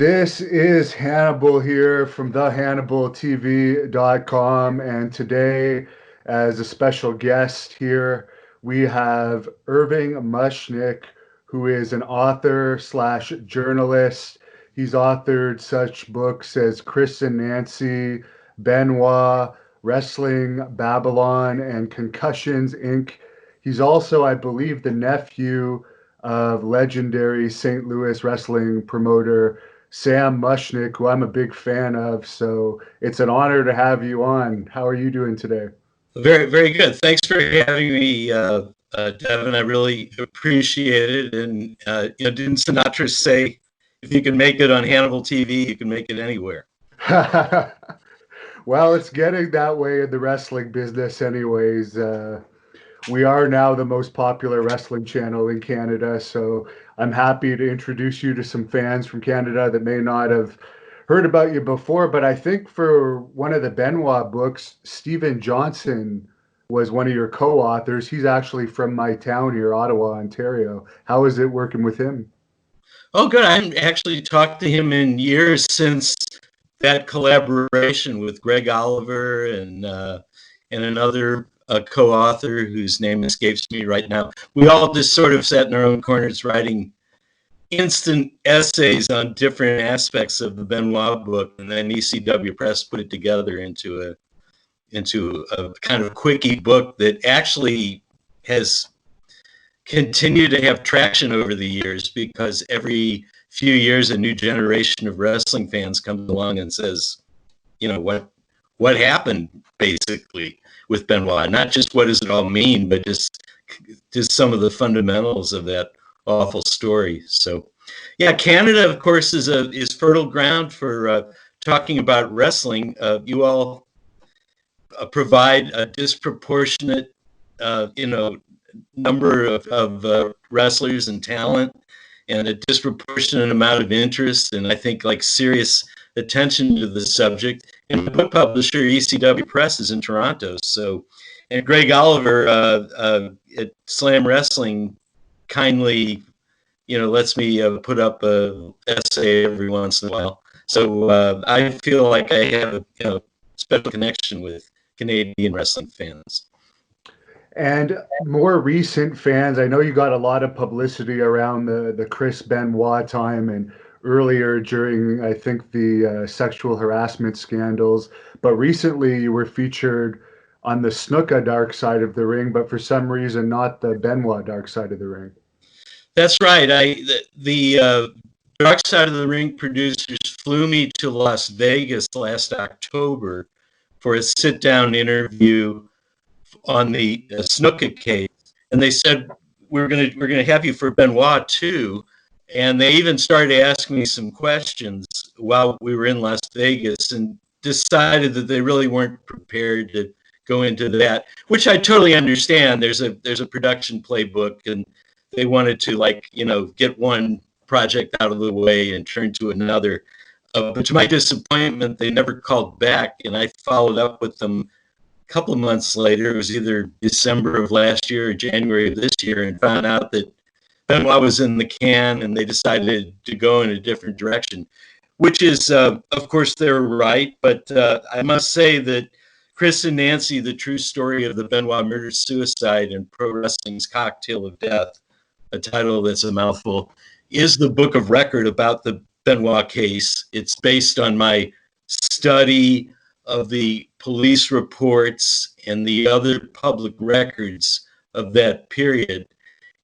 This is Hannibal here from thehannibaltv.com, and today, as a special guest here, we have Irving Muschnick, who is an author slash journalist. He's authored such books as Chris and Nancy, Benoit, Wrestling Babylon, and Concussions Inc. He's also, I believe, the nephew of legendary St. Louis wrestling promoter Sam Mushnick, who I'm a big fan of. So it's an honor to have you on. How are you doing today? Very, very good. Thanks for having me, Devin. I really appreciate it. And didn't Sinatra say, "If you can make it on Hannibal TV, you can make it anywhere"? Well, it's getting that way in the wrestling business, anyways. We are now the most popular wrestling channel in Canada, so I'm happy to introduce you to some fans from Canada that may not have heard about you before. But I think for one of the Benoit books, Stephen Johnson was one of your co-authors. He's actually from my town here, Ottawa, Ontario. How is it working with him? Oh, good. I haven't actually talked to him in years since that collaboration with Greg Oliver and another co-author whose name escapes me right now. We all just sort of sat in our own corners writing instant essays on different aspects of the Benoit book, and then ECW Press put it together into a kind of quickie book that actually has continued to have traction over the years, because every few years a new generation of wrestling fans comes along and says, what happened basically with Benoit? Not just what does it all mean, but just some of the fundamentals of that awful story. So, yeah, Canada, of course, is fertile ground for talking about wrestling. You all provide a disproportionate, number of wrestlers and talent, and a disproportionate amount of interest, and I think like serious attention to the subject. And the book publisher, ECW Press, is in Toronto. So, and Greg Oliver at Slam Wrestling kindly, lets me put up a essay every once in a while. So I feel like I have a special connection with Canadian wrestling fans. And more recent fans, I know you got a lot of publicity around the Chris Benoit time and earlier during, I think, the sexual harassment scandals. But recently you were featured on the Snuka Dark Side of the Ring, but for some reason not the Benoit Dark Side of the Ring. That's right. The Dark Side of the Ring producers flew me to Las Vegas last October for a sit-down interview on the Snuka case, and they said we're gonna have you for Benoit too, and they even started asking me some questions while we were in Las Vegas, and decided that they really weren't prepared to go into that, which I totally understand. There's a production playbook, and they wanted to get one project out of the way and turn to another. But to my disappointment, they never called back, and I followed up with them couple of months later. It was either December of last year or January of this year, and found out that Benoit was in the can, and they decided to go in a different direction, which is, of course, they're right. But I must say that Chris and Nancy, the true story of the Benoit murder-suicide and pro wrestling's cocktail of death, a title that's a mouthful, is the book of record about the Benoit case. It's based on my study of the police reports and the other public records of that period.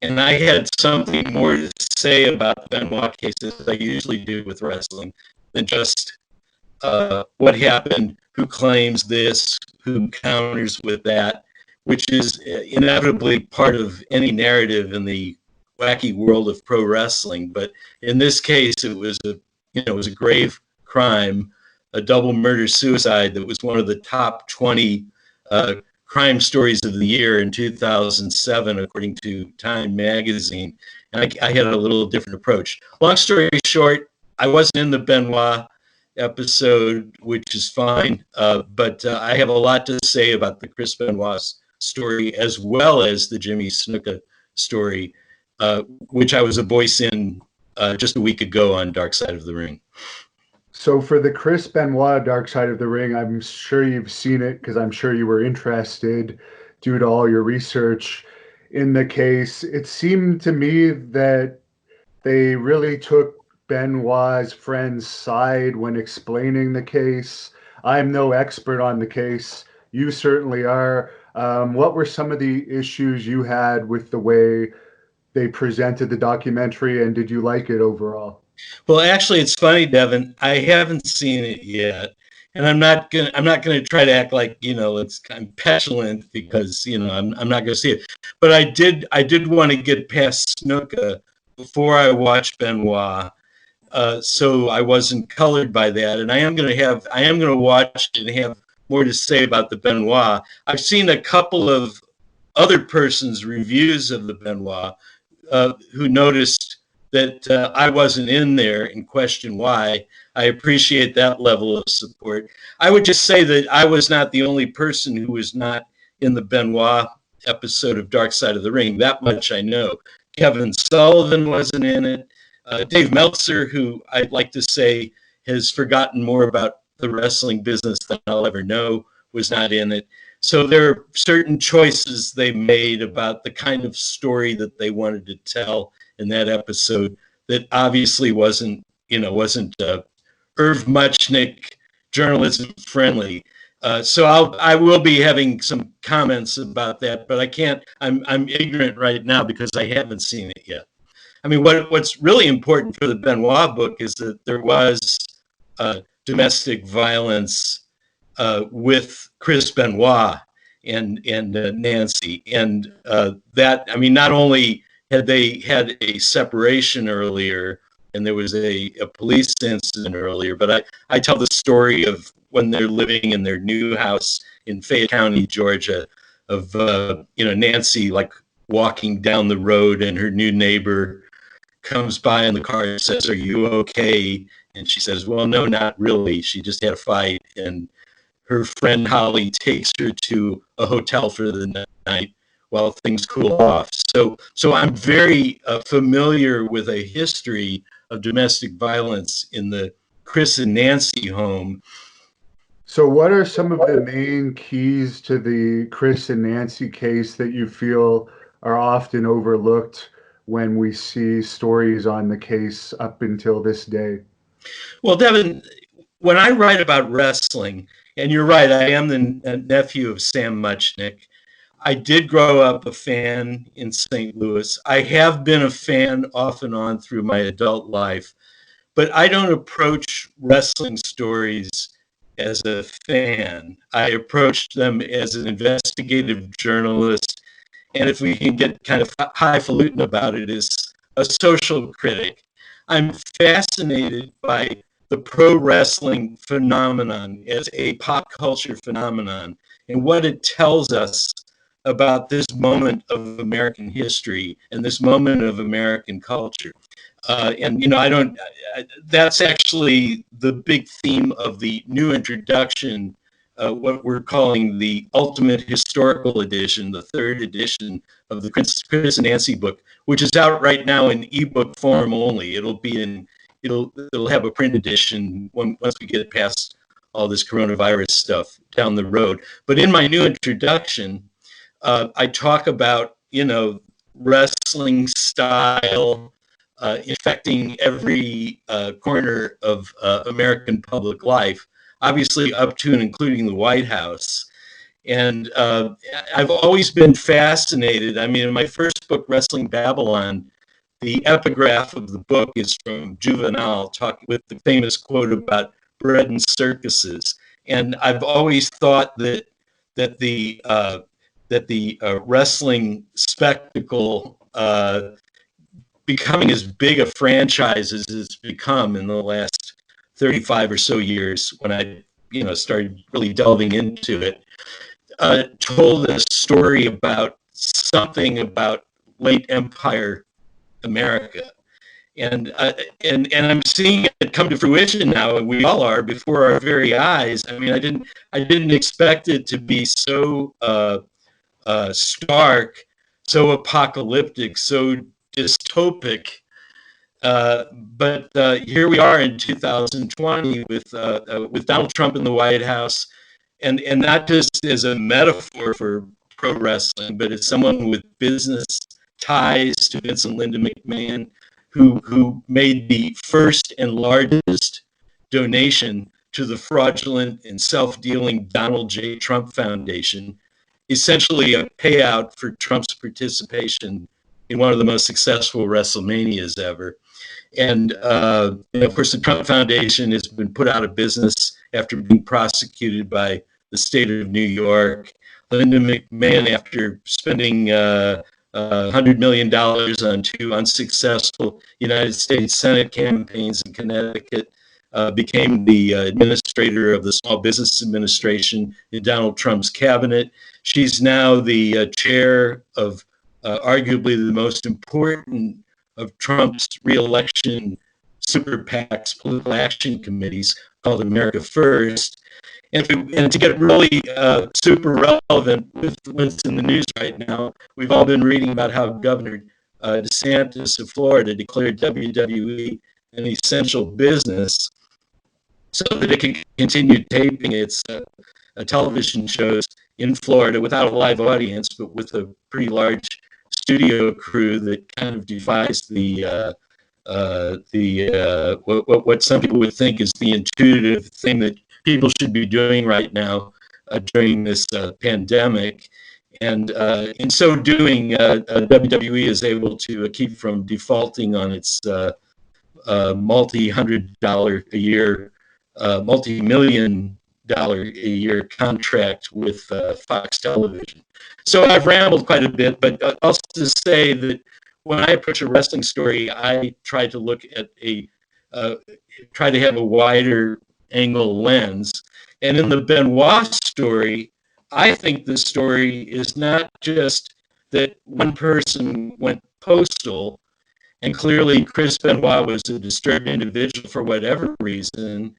And I had something more to say about the Benoit case, as I usually do with wrestling, than just what happened, who claims this, who counters with that, which is inevitably part of any narrative in the wacky world of pro wrestling. But in this case, it was a grave crime, a double murder-suicide that was one of the top 20 crime stories of the year in 2007, according to Time magazine. And I had a little different approach. Long story short, I wasn't in the Benoit episode, which is fine, but I have a lot to say about the Chris Benoit story, as well as the Jimmy Snuka story, which I was a voice in just a week ago on Dark Side of the Ring. So for the Chris Benoit Dark Side of the Ring, I'm sure you've seen it because I'm sure you were interested due to all your research in the case. It seemed to me that they really took Benoit's friend's side when explaining the case. I'm no expert on the case. You certainly are. What were some of the issues you had with the way they presented the documentary, and did you like it overall? Well, actually, it's funny, Devin. I haven't seen it yet, and I'm not gonna try to act like I'm petulant because I'm not gonna see it. But I did want to get past Snuka before I watched Benoit, so I wasn't colored by that. And I am gonna watch it and have more to say about the Benoit. I've seen a couple of other person's reviews of the Benoit who noticed that I wasn't in there and questioned why. I appreciate that level of support. I would just say that I was not the only person who was not in the Benoit episode of Dark Side of the Ring. That much I know. Kevin Sullivan wasn't in it. Dave Meltzer, who I'd like to say has forgotten more about the wrestling business than I'll ever know, was not in it. So there are certain choices they made about the kind of story that they wanted to tell in that episode that obviously wasn't Irv Muschnick journalism friendly. So I will be having some comments about that, but I can't. I'm ignorant right now because I haven't seen it yet. I mean, what's really important for the Benoit book is that there was domestic violence with Chris Benoit and Nancy, and that, I mean, not only had they had a separation earlier and there was a police incident earlier, but I tell the story of when they're living in their new house in Fayette County, Georgia, of Nancy like walking down the road and her new neighbor comes by in the car and says, "Are you okay?" And she says, "Well, no, not really. She just had a fight." And her friend Holly takes her to a hotel for the night while things cool off. So I'm very familiar with a history of domestic violence in the Chris and Nancy home. So, what are some of the main keys to the Chris and Nancy case that you feel are often overlooked when we see stories on the case up until this day? Well, Devin, when I write about wrestling, and you're right, I am the nephew of Sam Muchnick. I did grow up a fan in St. Louis. I have been a fan off and on through my adult life, but I don't approach wrestling stories as a fan. I approach them as an investigative journalist, and if we can get kind of highfalutin about it, as a social critic. I'm fascinated by the pro wrestling phenomenon as a pop culture phenomenon and what it tells us about this moment of American history and this moment of American culture. And I don't. That's actually the big theme of the new introduction, what we're calling the Ultimate Historical Edition, the third edition of the Chris and Nancy book, which is out right now in ebook form only. It'll have a print edition once we get past all this coronavirus stuff down the road. But in my new introduction, I talk about wrestling style infecting every corner of American public life, obviously up to and including the White House. And I've always been fascinated. I mean, in my first book, Wrestling Babylon, the epigraph of the book is from Juvenal, talking with the famous quote about bread and circuses. And I've always thought that the wrestling spectacle becoming as big a franchise as it's become in the last 35 or so years, when I started really delving into it, told a story about something about late Empire America. And I'm seeing it come to fruition now, and we all are before our very eyes. I mean, I didn't expect it to be so stark, so apocalyptic, so dystopic, But here we are in 2020 with Donald Trump in the White House, and not just as a metaphor for pro wrestling, but as someone with business ties to Vince and Linda McMahon, who made the first and largest donation to the fraudulent and self-dealing Donald J. Trump Foundation, essentially a payout for Trump's participation in one of the most successful WrestleManias ever. And of course, the Trump Foundation has been put out of business after being prosecuted by the state of New York. Linda McMahon, after spending $100 million on two unsuccessful United States Senate campaigns in Connecticut, became the administrator of the Small Business Administration in Donald Trump's cabinet. She's now the chair of arguably the most important of Trump's reelection super PACs, political action committees called America First. And to get really super relevant with what's in the news right now, we've all been reading about how Governor DeSantis of Florida declared WWE an essential business so that it can continue taping its television shows in Florida without a live audience, but with a pretty large studio crew that kind of defies what some people would think is the intuitive thing that people should be doing right now during this pandemic. And in so doing, WWE is able to keep from defaulting on its multi-million dollar a year contract with Fox Television. So I've rambled quite a bit, but I'll just say that when I approach a wrestling story, I try to look at try to have a wider angle lens. And in the Benoit story, I think the story is not just that one person went postal, and clearly Chris Benoit was a disturbed individual for whatever reason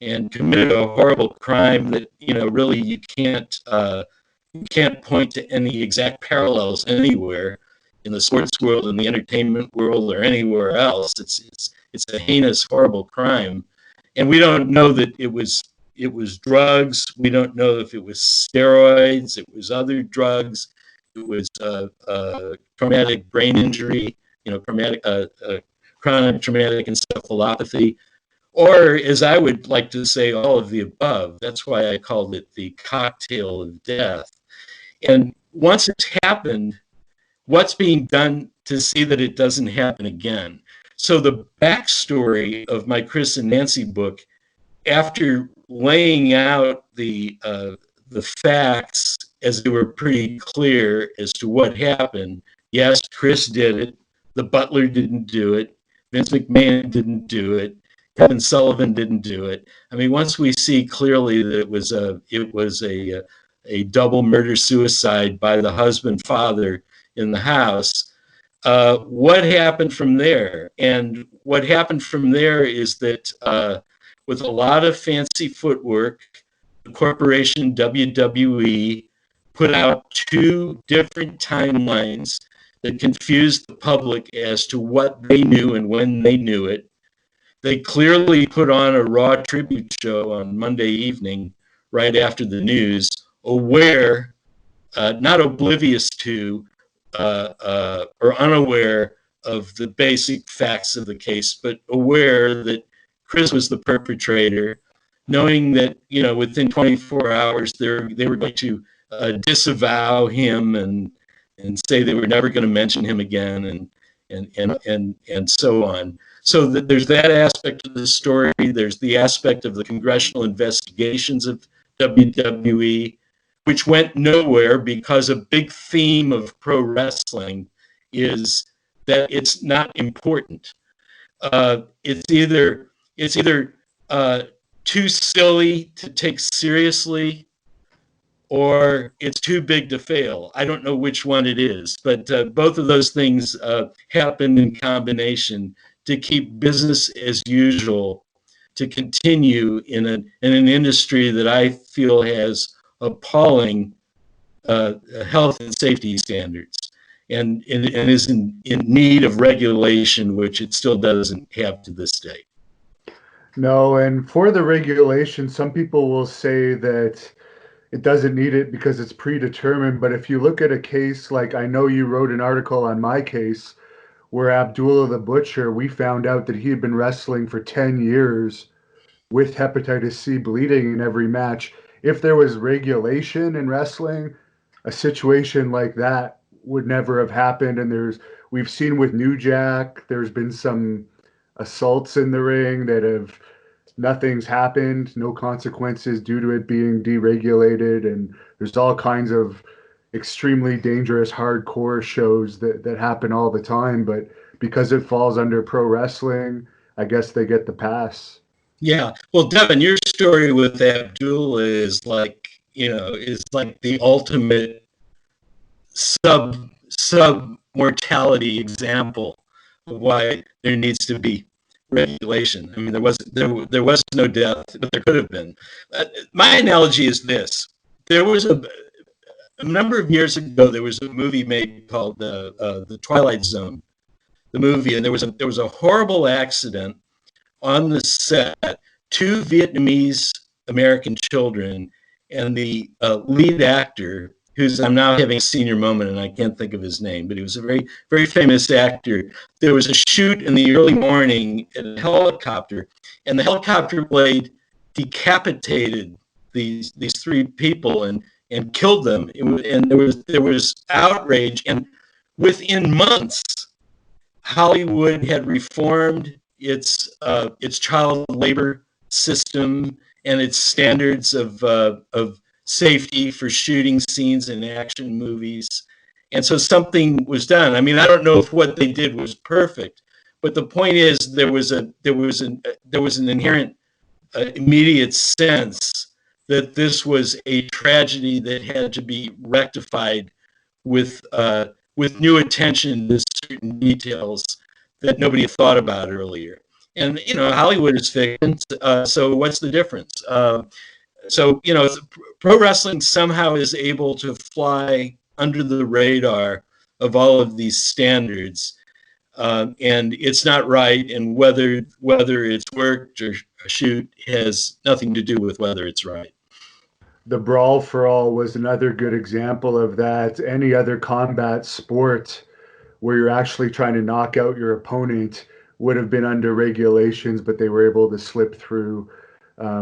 and committed a horrible crime that, really you can't point to any exact parallels anywhere in the sports world, in the entertainment world, or anywhere else. It's a heinous, horrible crime, and we don't know that it was drugs. We don't know if it was steroids. It was other drugs. It was traumatic brain injury. Chronic traumatic encephalopathy, or as I would like to say, all of the above. That's why I called it the cocktail of death. And once it's happened, what's being done to see that it doesn't happen again? So the backstory of my Chris and Nancy book, after laying out the facts as they were pretty clear as to what happened, yes, Chris did it. The butler didn't do it. Vince McMahon didn't do it. Kevin Sullivan didn't do it. I mean, once we see clearly that it was a double murder suicide by the husband father in the house, what happened from there? And what happened from there is that with a lot of fancy footwork, the corporation WWE put out two different timelines that confused the public as to what they knew and when they knew it. They clearly put on a Raw tribute show on Monday evening, right after the news, aware, not oblivious to, or unaware of the basic facts of the case, but aware that Chris was the perpetrator, knowing that, within 24 hours they were going to disavow him and say they were never going to mention him again, and so on. So there's that aspect of the story. There's the aspect of the congressional investigations of WWE, which went nowhere because a big theme of pro wrestling is that it's not important. It's either too silly to take seriously, or it's too big to fail. I don't know which one it is, but both of those things happen in combination to keep business as usual, to continue in an industry that I feel has appalling health and safety standards. and is in need of regulation, which it still doesn't have to this day. No, and for the regulation, some people will say that it doesn't need it because it's predetermined. But if you look at a case like I know you wrote an article on my case where Abdullah the Butcher, we found out that he had been wrestling for 10 years with hepatitis C bleeding in every match. If there was regulation in wrestling, a situation like that would never have happened. And we've seen with New Jack, there's been some assaults in the ring that have nothing's happened, no consequences due to it being deregulated. And there's all kinds of extremely dangerous hardcore shows that happen all the time. But because it falls under pro wrestling, I guess they get the pass. Yeah. Well, Devin, your story with Abdullah is like the ultimate sub mortality example of why there needs to be regulation. I mean, there was no death, but there could have been. My analogy is this: there was a number of years ago, there was a movie made called the Twilight Zone, the movie, and there was a horrible accident on the set. Two Vietnamese American children and the lead actor, who's I'm now having a senior moment and I can't think of his name, but he was a very, very famous actor. There was a shoot in the early morning in a helicopter, and the helicopter blade decapitated these three people and killed them. And there was outrage, and within months, Hollywood had reformed its child labor system and its standards of safety for shooting scenes in action movies. And so something was done. I mean, I don't know if what they did was perfect, but the point is there was an inherent immediate sense that this was a tragedy that had to be rectified with new attention to certain details that nobody had thought about earlier. And Hollywood is fiction, so what's the difference? So pro wrestling somehow is able to fly under the radar of all of these standards, and it's not right. And whether it's worked or shoot has nothing to do with whether it's right. The Brawl for All was another good example of that. Any other combat sport where you're actually trying to knock out your opponent would have been under regulations, but they were able to slip through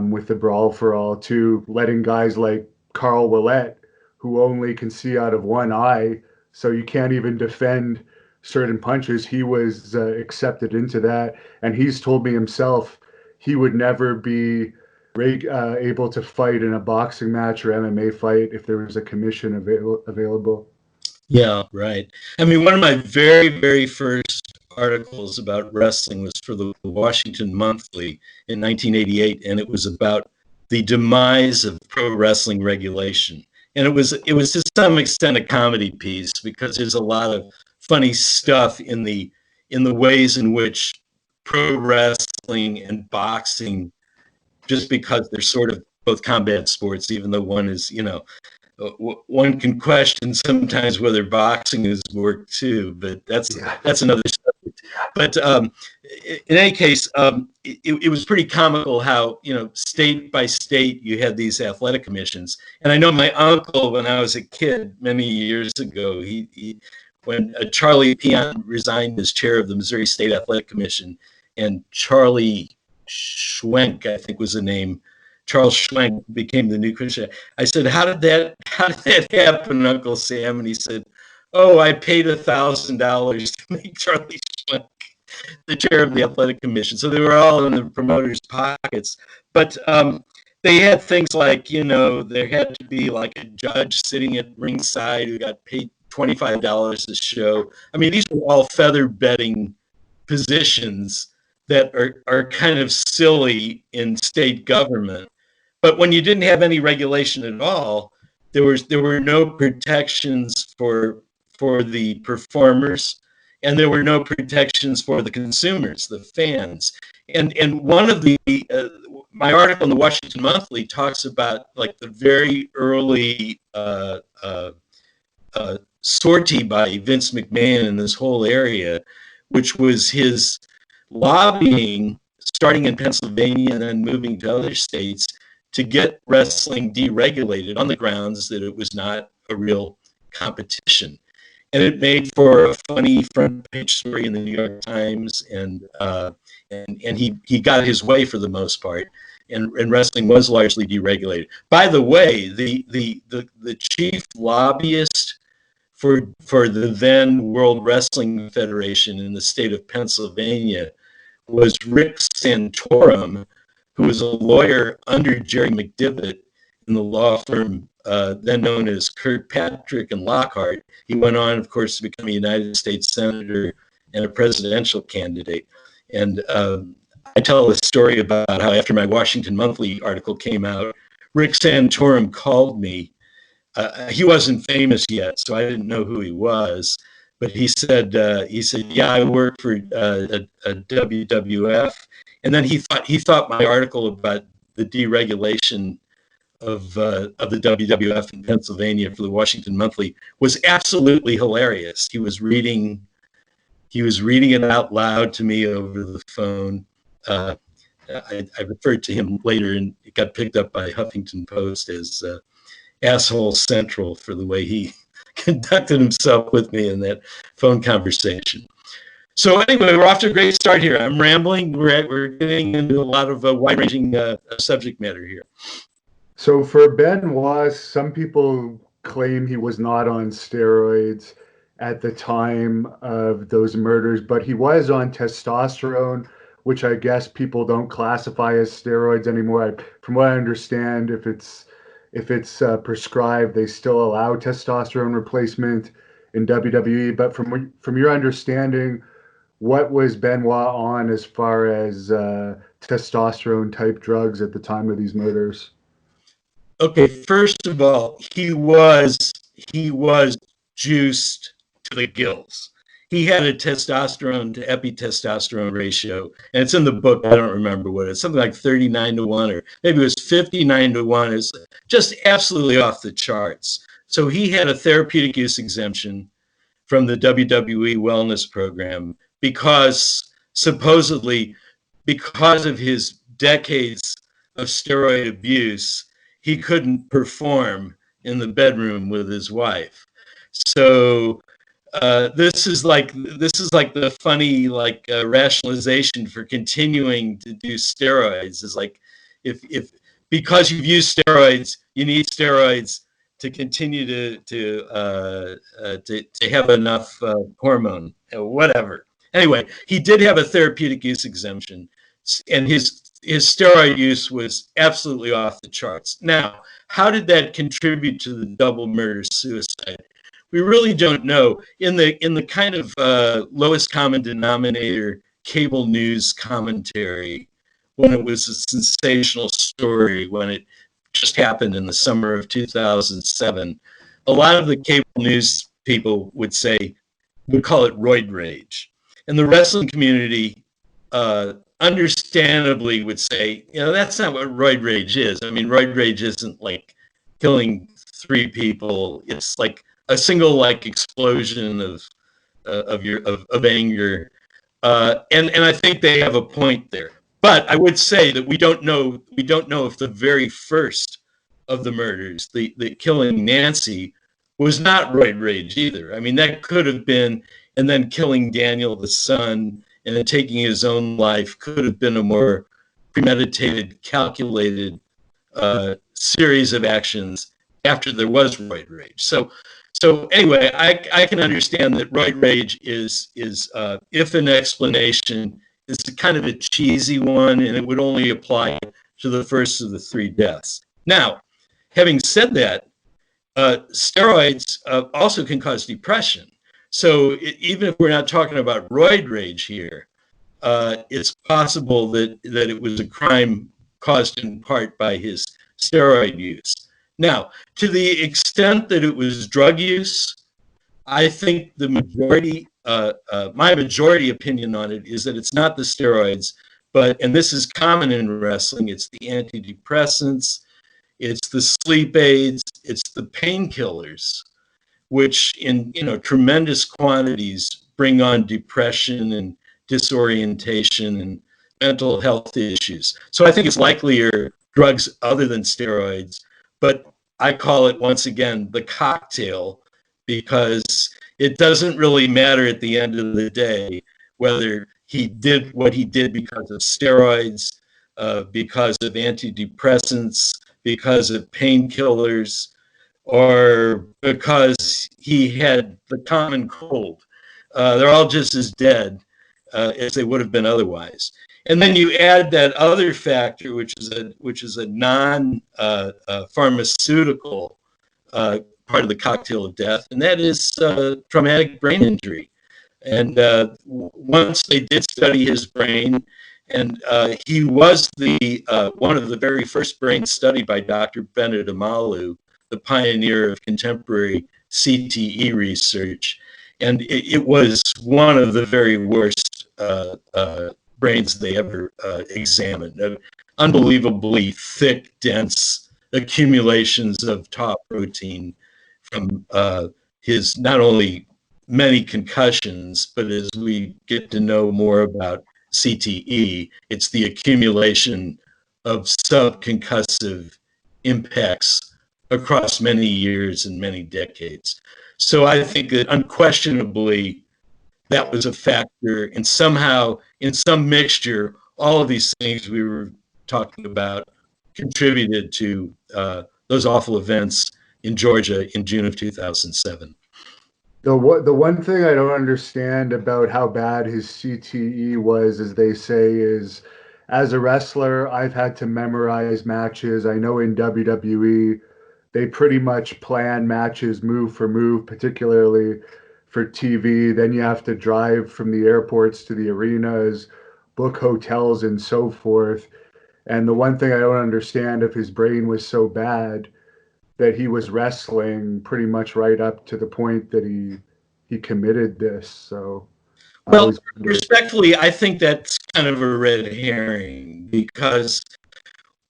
with the Brawl for All too, letting guys like Carl Willett, who only can see out of one eye, so you can't even defend certain punches. He was accepted into that, and he's told me himself he would never be able to fight in a boxing match or MMA fight if there was a commission available. Yeah, right. I mean, one of my very, very first articles about wrestling was for the Washington Monthly in 1988, and it was about the demise of pro wrestling regulation. And it was to some extent a comedy piece because there's a lot of funny stuff in the ways in which pro wrestling and boxing, just because they're sort of both combat sports, even though one is, one can question sometimes whether boxing is work too, but that's another subject. But in any case, it was pretty comical how state by state you had these athletic commissions. And I know my uncle, when I was a kid many years ago, when Charlie Peon resigned as chair of the Missouri State Athletic Commission, and Charlie Schwenk, I think was the name. Charles Schwenk became the new commissioner. I said, how did that happen, Uncle Sam? And he said, oh, I paid $1,000 to make Charlie Schwenk the chair of the athletic commission. So they were all in the promoters' pockets. But they had things like, there had to be like a judge sitting at ringside who got paid $25 a show. I mean, these were all feather bedding positions that are kind of silly in state government. But when you didn't have any regulation at all, there were no protections for the performers, and there were no protections for the consumers, the fans. And one of the my article in the Washington Monthly talks about like the very early sortie by Vince McMahon in this whole area, which was his lobbying, starting in Pennsylvania and then moving to other states, to get wrestling deregulated on the grounds that it was not a real competition. And it made for a funny front page story in the New York Times, and he got his way for the most part, and wrestling was largely deregulated. By the way, the chief lobbyist for the then World Wrestling Federation in the state of Pennsylvania was Rick Santorum, who was a lawyer under Jerry McDivitt in the law firm then known as Kirkpatrick and Lockhart. He went on, of course, to become a United States Senator and a presidential candidate. And I tell a story about how after my Washington Monthly article came out, Rick Santorum called me. He wasn't famous yet, so I didn't know who he was. But he said, yeah, I work for a WWF. And then he thought my article about the deregulation of the WWF in Pennsylvania for the Washington Monthly was absolutely hilarious. He was reading it out loud to me over the phone. I referred to him later, and it got picked up by Huffington Post as asshole central for the way he conducted himself with me in that phone conversation. So anyway, we're off to a great start here. I'm rambling. We're getting into a lot of wide-ranging subject matter here. So for Benoit, some people claim he was not on steroids at the time of those murders, but he was on testosterone, which I guess people don't classify as steroids anymore. From what I understand, if it's prescribed, they still allow testosterone replacement in WWE. But from your understanding, what was Benoit on as far as testosterone type drugs at the time of these murders? Okay, first of all, he was juiced to the gills. He had a testosterone to epitestosterone ratio, and it's in the book. I don't remember what it's, something like 39 to 1, or maybe it was 59 to 1. It's just absolutely off the charts. So he had a therapeutic use exemption from the WWE wellness program because supposedly because of his decades of steroid abuse, he couldn't perform in the bedroom with his wife. So this is like the funny rationalization for continuing to do steroids is like if because you've used steroids, you need steroids to continue to have enough hormone, whatever. Anyway, he did have a therapeutic use exemption, and his steroid use was absolutely off the charts. Now, how did that contribute to the double murder suicide? We really don't know. In the kind of lowest common denominator cable news commentary, when it was a sensational story, when it just happened in the summer of 2007, a lot of the cable news people would call it roid rage. And the wrestling community understandably would say, that's not what roid rage is. I mean, roid rage isn't like killing 3 people. It's like a single explosion of anger, and I think they have a point there. But I would say that we don't know if the very first of the murders, the killing Nancy, was not roid rage either. I mean, that could have been, and then killing Daniel the son and then taking his own life could have been a more premeditated, calculated series of actions after there was roid rage. So anyway, I can understand that roid rage is if an explanation, is kind of a cheesy one, and it would only apply to the first of the 3 deaths. Now, having said that, steroids also can cause depression. So even if we're not talking about roid rage here, it's possible that it was a crime caused in part by his steroid use. Now, to the extent that it was drug use, I think the majority, my majority opinion on it is that it's not the steroids, and this is common in wrestling, it's the antidepressants, it's the sleep aids, it's the painkillers which in tremendous quantities bring on depression and disorientation and mental health issues. So I think it's likelier drugs other than steroids, but I call it once again the cocktail, because it doesn't really matter at the end of the day whether he did what he did because of steroids, because of antidepressants, because of painkillers, or because he had the common cold. They're all just as dead as they would have been otherwise. And then you add that other factor, which is a non pharmaceutical part of the cocktail of death, and that is traumatic brain injury. And once they did study his brain, and he was the one of the very first brains studied by Dr. Bennett Amalu, the pioneer of contemporary CTE research. And it was one of the very worst brains they ever examined. Unbelievably thick, dense accumulations of tau protein from his not only many concussions, but as we get to know more about CTE, it's the accumulation of subconcussive impacts across many years and many decades. So I think that unquestionably that was a factor, and somehow in some mixture, all of these things we were talking about contributed to those awful events in Georgia in June of 2007. The one thing I don't understand about how bad his CTE was, as they say, is as a wrestler, I've had to memorize matches. I know in WWE, they pretty much plan matches move for move, particularly for TV. Then you have to drive from the airports to the arenas, book hotels, and so forth. And the one thing I don't understand, if his brain was so bad, that he was wrestling pretty much right up to the point that he committed this. So I Well, always wondered. respectfully, I think that's kind of a red herring, because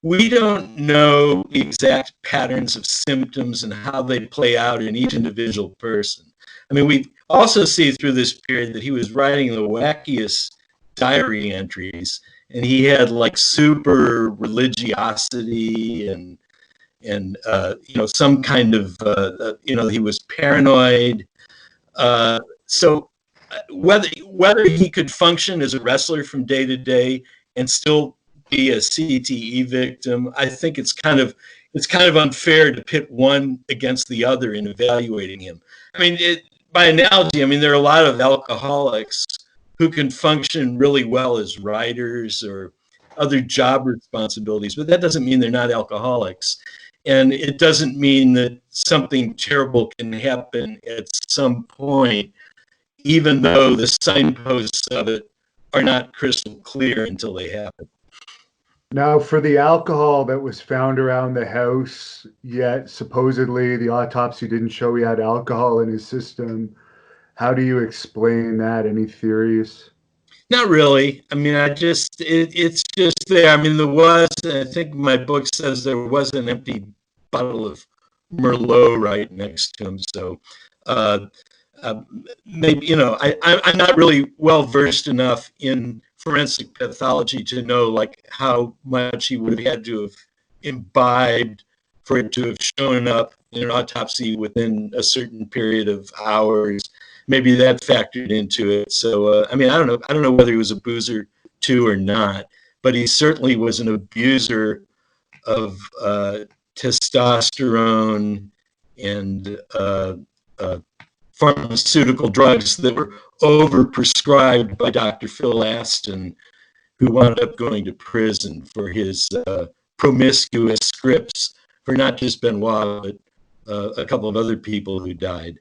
we don't know the exact patterns of symptoms and how they play out in each individual person. I mean, we also see through this period that he was writing the wackiest diary entries, and he had like super religiosity and some kind of he was paranoid. So whether he could function as a wrestler from day to day and still be a CTE victim, I think it's kind of unfair to pit one against the other in evaluating him. I mean, by analogy, I mean there are a lot of alcoholics who can function really well as writers or other job responsibilities, but that doesn't mean they're not alcoholics. And it doesn't mean that something terrible can happen at some point, even though the signposts of it are not crystal clear until they happen. Now, for the alcohol that was found around the house, yet supposedly the autopsy didn't show he had alcohol in his system, how do you explain that? Any theories? Not really. I mean, it's just there. I mean, I think my book says there was an empty bottle of Merlot right next to him. So uh, maybe, I'm not really well versed enough in forensic pathology to know like how much he would have had to have imbibed for it to have shown up in an autopsy within a certain period of hours. Maybe that factored into it. So I mean, I don't know whether he was a boozer too or not, but he certainly was an abuser of testosterone and pharmaceutical drugs that were overprescribed by Dr. Phil Aston, who wound up going to prison for his promiscuous scripts for not just Benoit, but a couple of other people who died.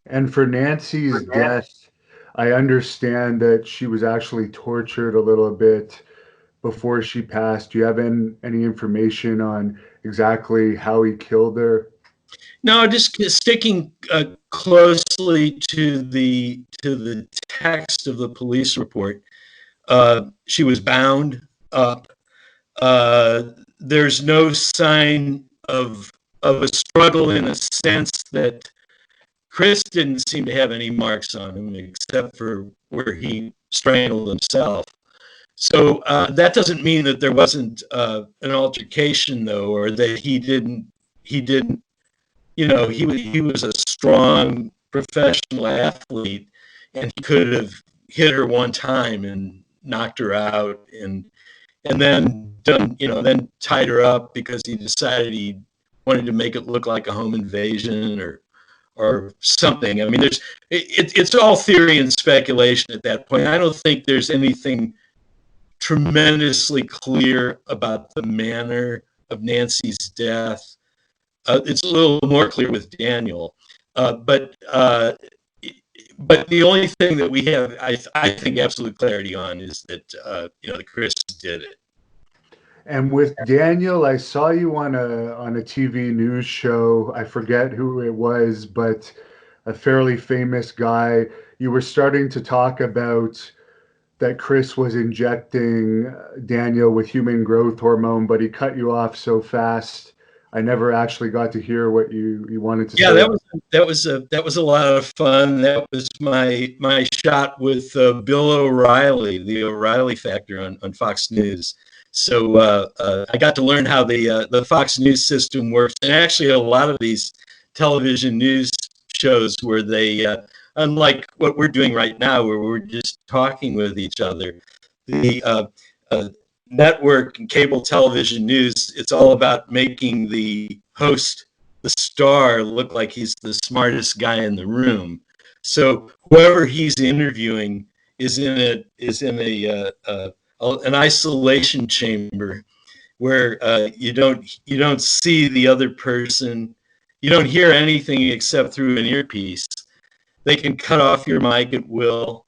And for Nancy's death, I understand that she was actually tortured a little bit before she passed. Do you have any information on exactly how he killed her? No, just sticking closely to the text of the police report. She was bound up. There's no sign of of a struggle in a sense that Chris didn't seem to have any marks on him except for where he strangled himself. So that doesn't mean that there wasn't an altercation, though, or that he didn't, he was a strong professional athlete, and he could have hit her one time and knocked her out, and then then tied her up because he decided he wanted to make it look like a home invasion or something. I mean, it's all theory and speculation at that point. I don't think there's anything tremendously clear about the manner of Nancy's death. It's a little more clear with Daniel, but the only thing that we have, I think, absolute clarity on is that that Chris did it. And with Daniel, I saw you on a TV news show. I forget who it was, but a fairly famous guy. You were starting to talk about that Chris was injecting Daniel with human growth hormone, but he cut you off so fast. I never actually got to hear what you wanted to Yeah, say. that was a lot of fun. That was my shot with Bill O'Reilly, the O'Reilly Factor on Fox News. So I got to learn how the Fox News system works, and actually a lot of these television news shows where they, unlike what we're doing right now, where we're just talking with each other, the network and cable television news, it's all about making the host, the star, look like he's the smartest guy in the room. So whoever he's interviewing is in an isolation chamber where you don't see the other person, you don't hear anything except through an earpiece. They can cut off your mic at will,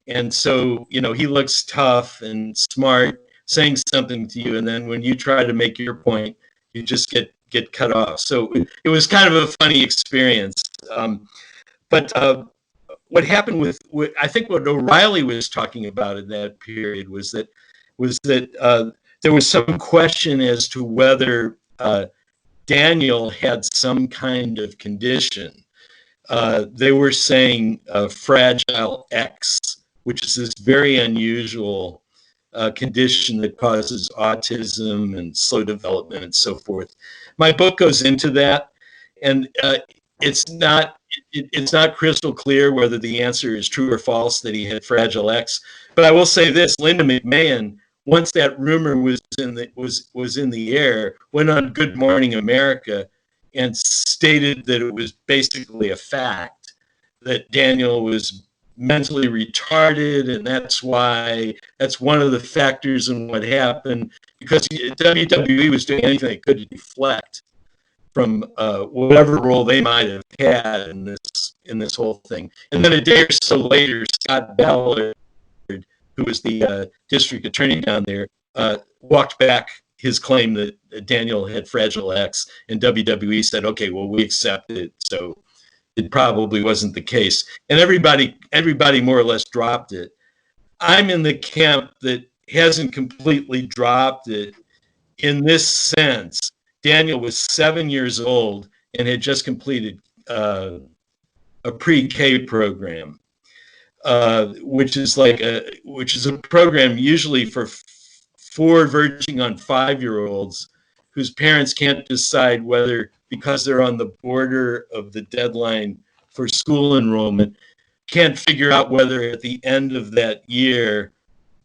and so he looks tough and smart, saying something to you, and then when you try to make your point, you just get cut off. So it was kind of a funny experience. But what happened with I think what O'Reilly was talking about in that period was that there was some question as to whether Daniel had some kind of condition. They were saying Fragile X, which is this very unusual condition that causes autism and slow development and so forth. My book goes into that, and it's not crystal clear whether the answer is true or false that he had Fragile X. But I will say this: Linda McMahon, once that rumor was in the air, went on Good Morning America and stated that it was basically a fact that Daniel was mentally retarded, and that's one of the factors in what happened, because WWE was doing anything they could to deflect from whatever role they might have had in this whole thing. And then a day or so later, Scott Ballard, who was the district attorney down there, walked back his claim that Daniel had Fragile X, and WWE said, okay, well, we accept it. So it probably wasn't the case. And everybody more or less dropped it. I'm in the camp that hasn't completely dropped it in this sense. Daniel was 7 years old and had just completed a pre-K program, which is a program usually for 4 verging on 5-year-olds whose parents can't decide whether, because they're on the border of the deadline for school enrollment, can't figure out whether at the end of that year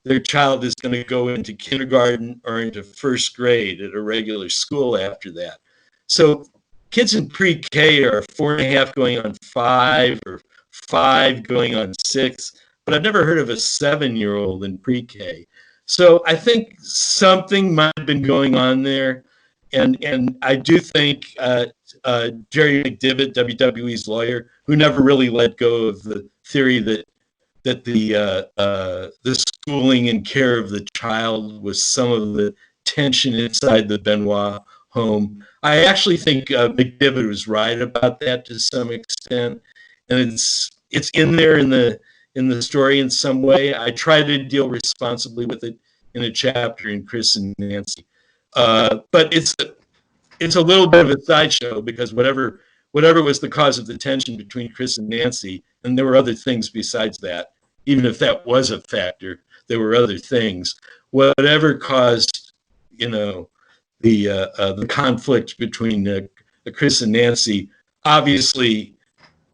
their child is going to go into kindergarten or into first grade at a regular school after that. So kids in pre-K are 4.5 going on 5, or 5 going on 6, but I've never heard of a 7-year-old in pre-K. So I think something might have been going on there. And I do think Jerry McDivitt, WWE's lawyer, who never really let go of the theory that the schooling and care of the child was some of the tension inside the Benoit home. I actually think McDivitt was right about that to some extent, and it's in there in the story in some way. I try to deal responsibly with it in a chapter in Chris and Nancy, but it's a little bit of a sideshow because whatever was the cause of the tension between Chris and Nancy, and there were other things besides that. Even if that was a factor, there were other things. Whatever caused, you know, the conflict between Chris and Nancy, obviously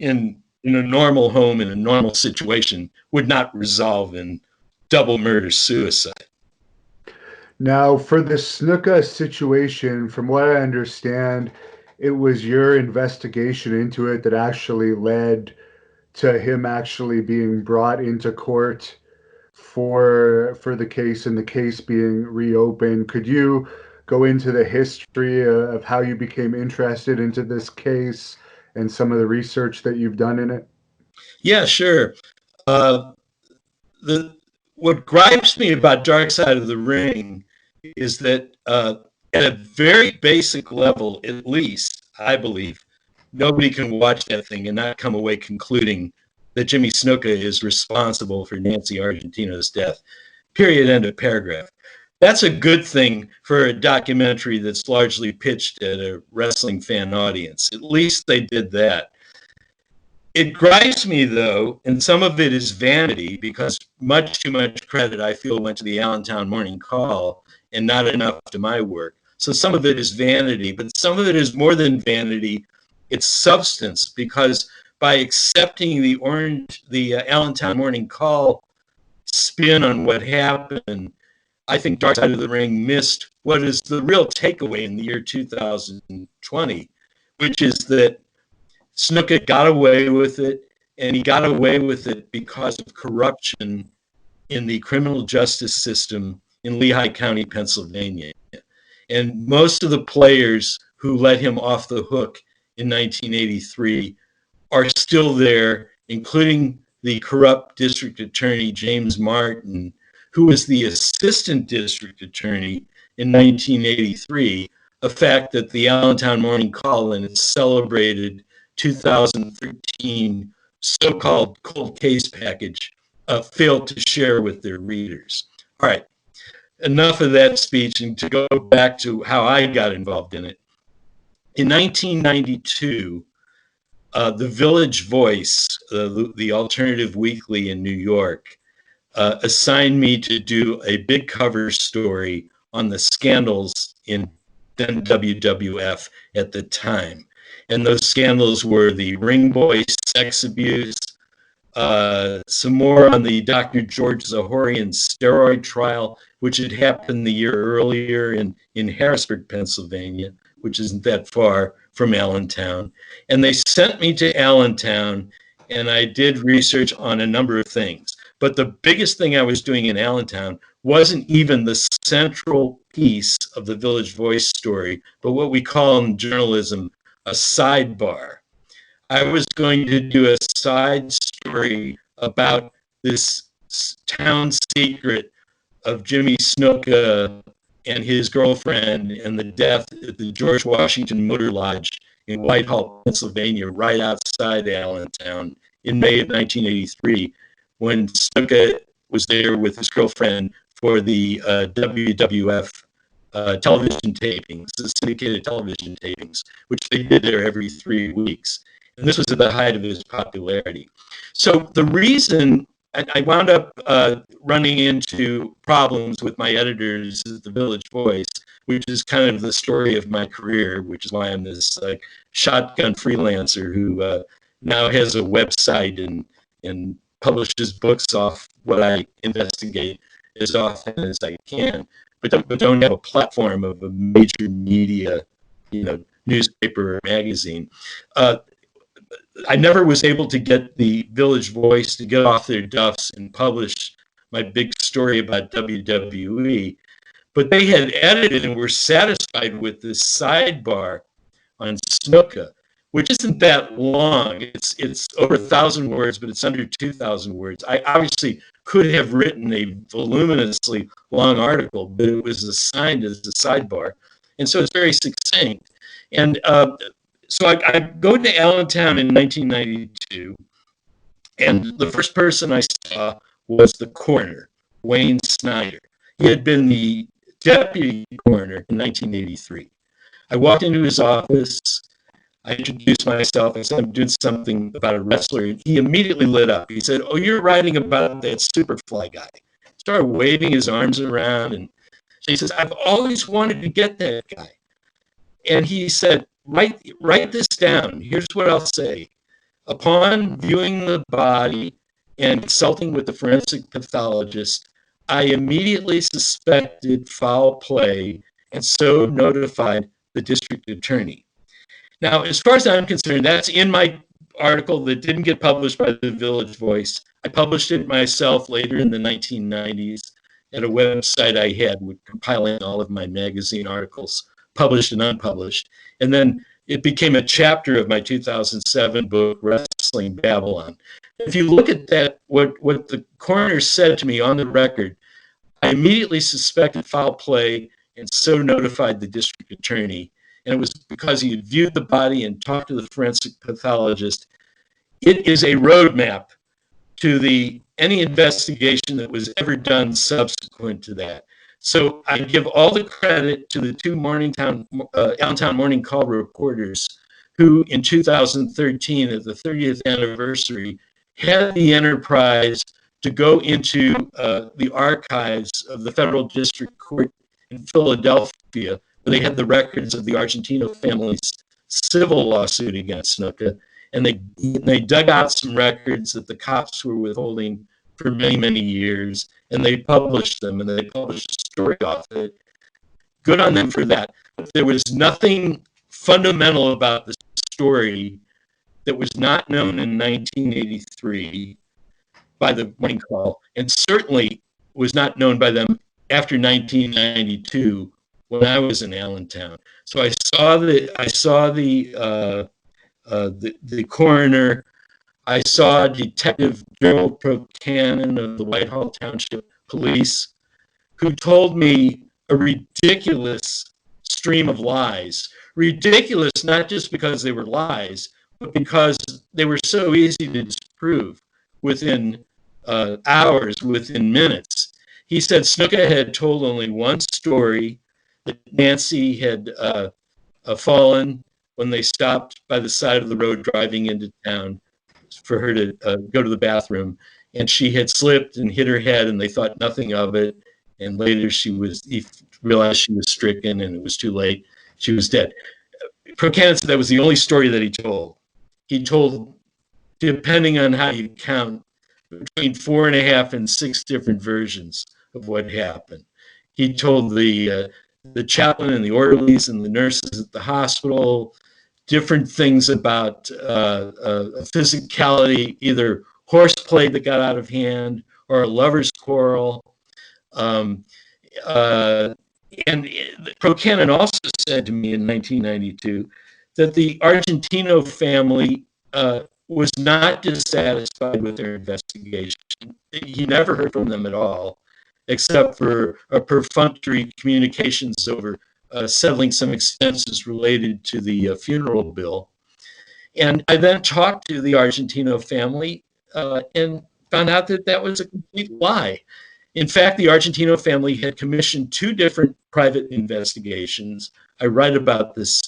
in a normal home in a normal situation would not resolve in double murder suicide. Now, for the Snuka situation, from what I understand, it was your investigation into it that actually led to him actually being brought into court for the case and the case being reopened. Could you go into the history of how you became interested into this case and some of the research that you've done in it? Yeah, sure. Uh, the what gripes me about Dark Side of the Ring is that at a very basic level, at least I believe, nobody can watch that thing and not come away concluding that Jimmy Snuka is responsible for Nancy Argentino's death. Period. End of paragraph. That's a good thing for a documentary that's largely pitched at a wrestling fan audience. At least they did that. It gripes me though, and some of it is vanity because much too much credit I feel went to the Allentown Morning Call and not enough to my work. So some of it is vanity, but some of it is more than vanity. It's substance because by accepting the Allentown Morning Call spin on what happened, I think Dark Side of the Ring missed what is the real takeaway in the year 2020, which is that Snuka got away with it, and he got away with it because of corruption in the criminal justice system in Lehigh County, Pennsylvania. And most of the players who let him off the hook in 1983 are still there, including the corrupt district attorney, James Martin, who was the assistant district attorney in 1983, a fact that the Allentown Morning Call in its celebrated 2013 so-called cold case package failed to share with their readers. All right, enough of that speech, and to go back to how I got involved in it. In 1992, the Village Voice, the alternative weekly in New York, assigned me to do a big cover story on the scandals in then WWF at the time. And those scandals were the Ring Boy sex abuse, some more on the Dr. George Zahorian steroid trial, which had happened the year earlier in Harrisburg, Pennsylvania, which isn't that far from Allentown. And they sent me to Allentown, and I did research on a number of things. But the biggest thing I was doing in Allentown wasn't even the central piece of the Village Voice story, but what we call in journalism a sidebar. I was going to do a side story about this town secret of Jimmy Snuka and his girlfriend and the death at the George Washington Motor Lodge in Whitehall, Pennsylvania, right outside Allentown in May of 1983, when Snuka was there with his girlfriend for the WWF television tapings, the syndicated television tapings, which they did there every 3 weeks. And this was at the height of his popularity. So the reason I wound up running into problems with my editors at the Village Voice, which is kind of the story of my career, which is why I'm this shotgun freelancer who now has a website and publishes books off what I investigate as often as I can, but don't have a platform of a major media, newspaper or magazine. I never was able to get the Village Voice to get off their duffs and publish my big story about WWE, but they had edited and were satisfied with this sidebar on Snuka, which isn't that long. It's over 1,000 words, but it's under 2,000 words. I obviously could have written a voluminously long article, but it was assigned as a sidebar, and so it's very succinct. And so I go to Allentown in 1992, and the first person I saw was the coroner, Wayne Snyder. He had been the deputy coroner in 1983. I walked into his office. I introduced myself. I said, I'm doing something about a wrestler. He immediately lit up. He said, oh, you're writing about that Superfly guy. Started waving his arms around. And he says, I've always wanted to get that guy. And he said, write this down. Here's what I'll say. Upon viewing the body and consulting with the forensic pathologist, I immediately suspected foul play and so notified the district attorney. Now, as far as I'm concerned, that's in my article that didn't get published by the Village Voice. I published it myself later in the 1990s at a website I had with compiling all of my magazine articles, published and unpublished. And then it became a chapter of my 2007 book, Wrestling Babylon. If you look at that, what the coroner said to me on the record, I immediately suspected foul play and so notified the district attorney. And it was because he had viewed the body and talked to the forensic pathologist. It is a roadmap to any investigation that was ever done subsequent to that. So I give all the credit to the two Allentown Morning Call reporters who in 2013, at the 30th anniversary, had the enterprise to go into the archives of the Federal District Court in Philadelphia, where they had the records of the Argentino family's civil lawsuit against Snuka, and they dug out some records that the cops were withholding for many, many years, and they published them, and they published a story off it. Good on them for that. But there was nothing fundamental about the story that was not known in 1983 by the Morning Call, and certainly was not known by them after 1992 when I was in Allentown. So I saw the coroner. I saw Detective Gerald Procannon of the Whitehall Township Police, who told me a ridiculous stream of lies. Ridiculous not just because they were lies, but because they were so easy to disprove within hours, within minutes. He said Snuka had told only one story, that Nancy had fallen when they stopped by the side of the road driving into town for her to go to the bathroom, and she had slipped and hit her head, and they thought nothing of it. And later he realized she was stricken, and it was too late. She was dead. Procannon said that was the only story that he told. He told, depending on how you count, between 4.5 and 6 different versions of what happened. He told the chaplain and the orderlies and the nurses at the hospital different things about physicality, either horseplay that got out of hand or a lover's quarrel. And Procannon also said to me in 1992 that the Argentino family was not dissatisfied with their investigation. He never heard from them at all, except for a perfunctory communications over settling some expenses related to the funeral bill. And I then talked to the Argentino family and found out that that was a complete lie. In fact, the Argentino family had commissioned 2 different private investigations. I write about this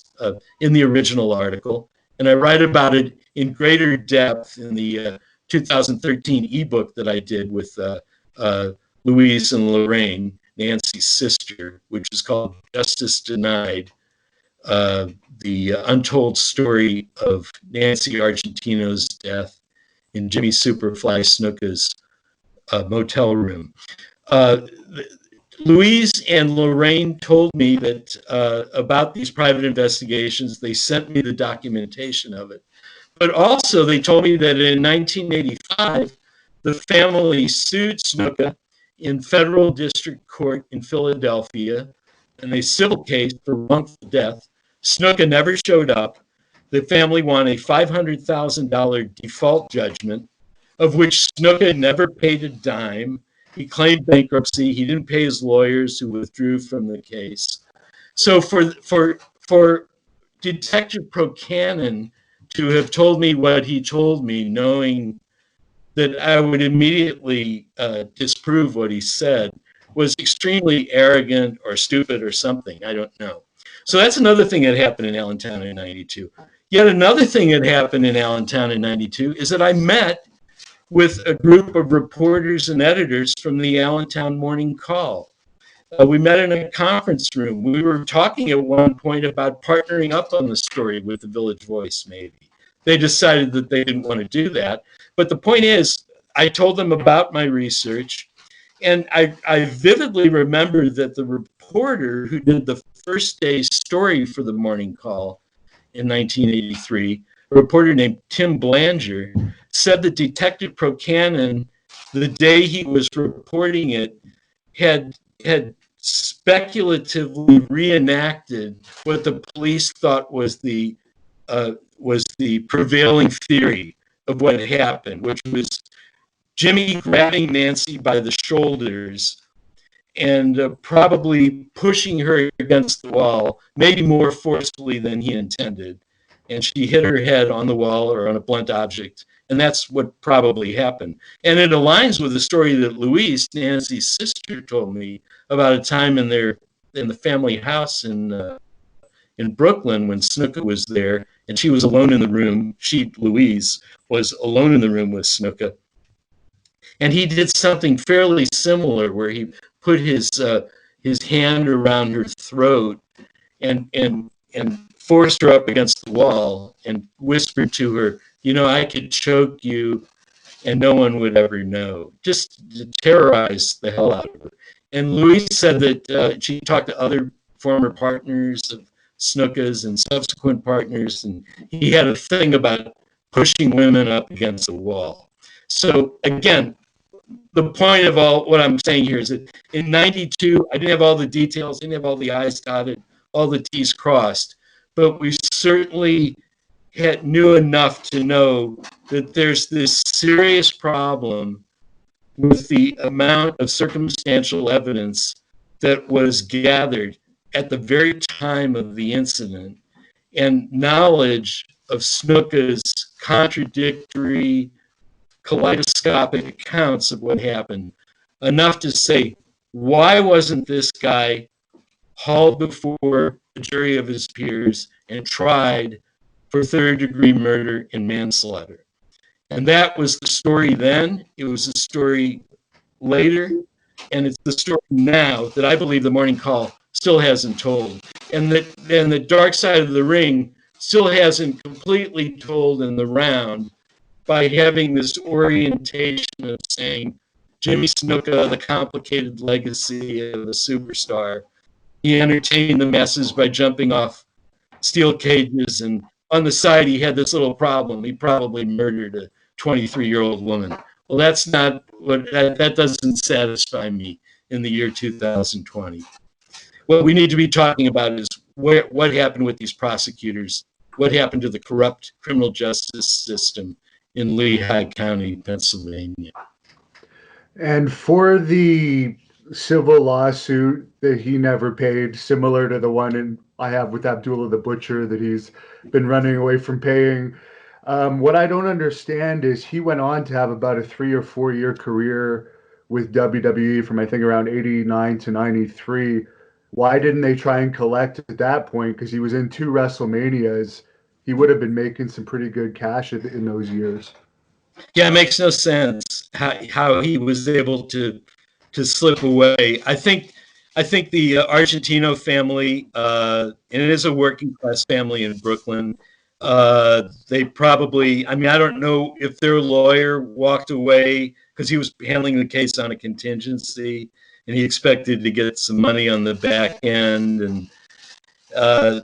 in the original article, and I write about it in greater depth in the 2013 ebook that I did with Louise and Lorraine, Nancy's sister, which is called Justice Denied, the untold story of Nancy Argentino's death in Jimmy Superfly Snuka's motel room. Louise and Lorraine told me that about these private investigations. They sent me the documentation of it. But also they told me that in 1985, the family sued Snuka in federal district court in Philadelphia in a civil case for wrongful death. Snuka never showed up. The family won a $500,000 default judgment, of which Snuka never paid a dime. He claimed bankruptcy. He didn't pay his lawyers, who withdrew from the case. So for Detective Procannon to have told me what he told me, knowing that I would immediately disprove what he said, was extremely arrogant or stupid or something. I don't know. So that's another thing that happened in Allentown in 92. Yet another thing that happened in Allentown in 92 is that I met with a group of reporters and editors from the Allentown Morning Call. We met in a conference room. We were talking at one point about partnering up on the story with the Village Voice, maybe. They decided that they didn't want to do that. But the point is, I told them about my research, and I vividly remember that the reporter who did the first day's story for the Morning Call in 1983, a reporter named Tim Blanger, said that Detective Procanon, the day he was reporting it, had speculatively reenacted what the police thought was the prevailing theory of what happened, which was Jimmy grabbing Nancy by the shoulders and probably pushing her against the wall, maybe more forcefully than he intended. And she hit her head on the wall or on a blunt object. And that's what probably happened. And it aligns with the story that Louise, Nancy's sister, told me about a time in the family house in Brooklyn when Snuka was there, and she was alone in the room. She, Louise, was alone in the room with Snuka. And he did something fairly similar where he put his hand around her throat and forced her up against the wall and whispered to her, you know, I could choke you and no one would ever know, just to terrorize the hell out of her. And Louise said that she talked to other former partners of Snuka's and subsequent partners, and he had a thing about pushing women up against the wall. So again, the point of all what I'm saying here is that in 92, I didn't have all the details, didn't have all the I's dotted, all the T's crossed, but we certainly knew enough to know that there's this serious problem with the amount of circumstantial evidence that was gathered at the very time of the incident, and knowledge of Snuka's contradictory, kaleidoscopic accounts of what happened, enough to say, why wasn't this guy hauled before a jury of his peers and tried for third-degree murder and manslaughter? And that was the story then. It was the story later, and it's the story now that I believe the Morning Call still hasn't told, and the Dark Side of the Ring still hasn't completely told in the round by having this orientation of saying Jimmy Snuka, the complicated legacy of a superstar. He entertained the masses by jumping off steel cages, and on the side he had this little problem. He probably murdered a 23-year-old woman. Well, that's not what that doesn't satisfy me in the year 2020. What we need to be talking about is what happened with these prosecutors, what happened to the corrupt criminal justice system in Lehigh County, Pennsylvania. And for the civil lawsuit that he never paid, similar to the one I have with Abdullah the Butcher that he's been running away from paying, what I don't understand is he went on to have about a 3 or 4 year career with WWE from I think around 89 to 93. Why didn't they try and collect at that point? Because he was in 2 WrestleManias. He would have been making some pretty good cash in those years. Yeah, it makes no sense how he was able to slip away. I think the Argentino family, and it is a working class family in Brooklyn. They probably, I mean, I don't know if their lawyer walked away because he was handling the case on a contingency, and he expected to get some money on the back end, and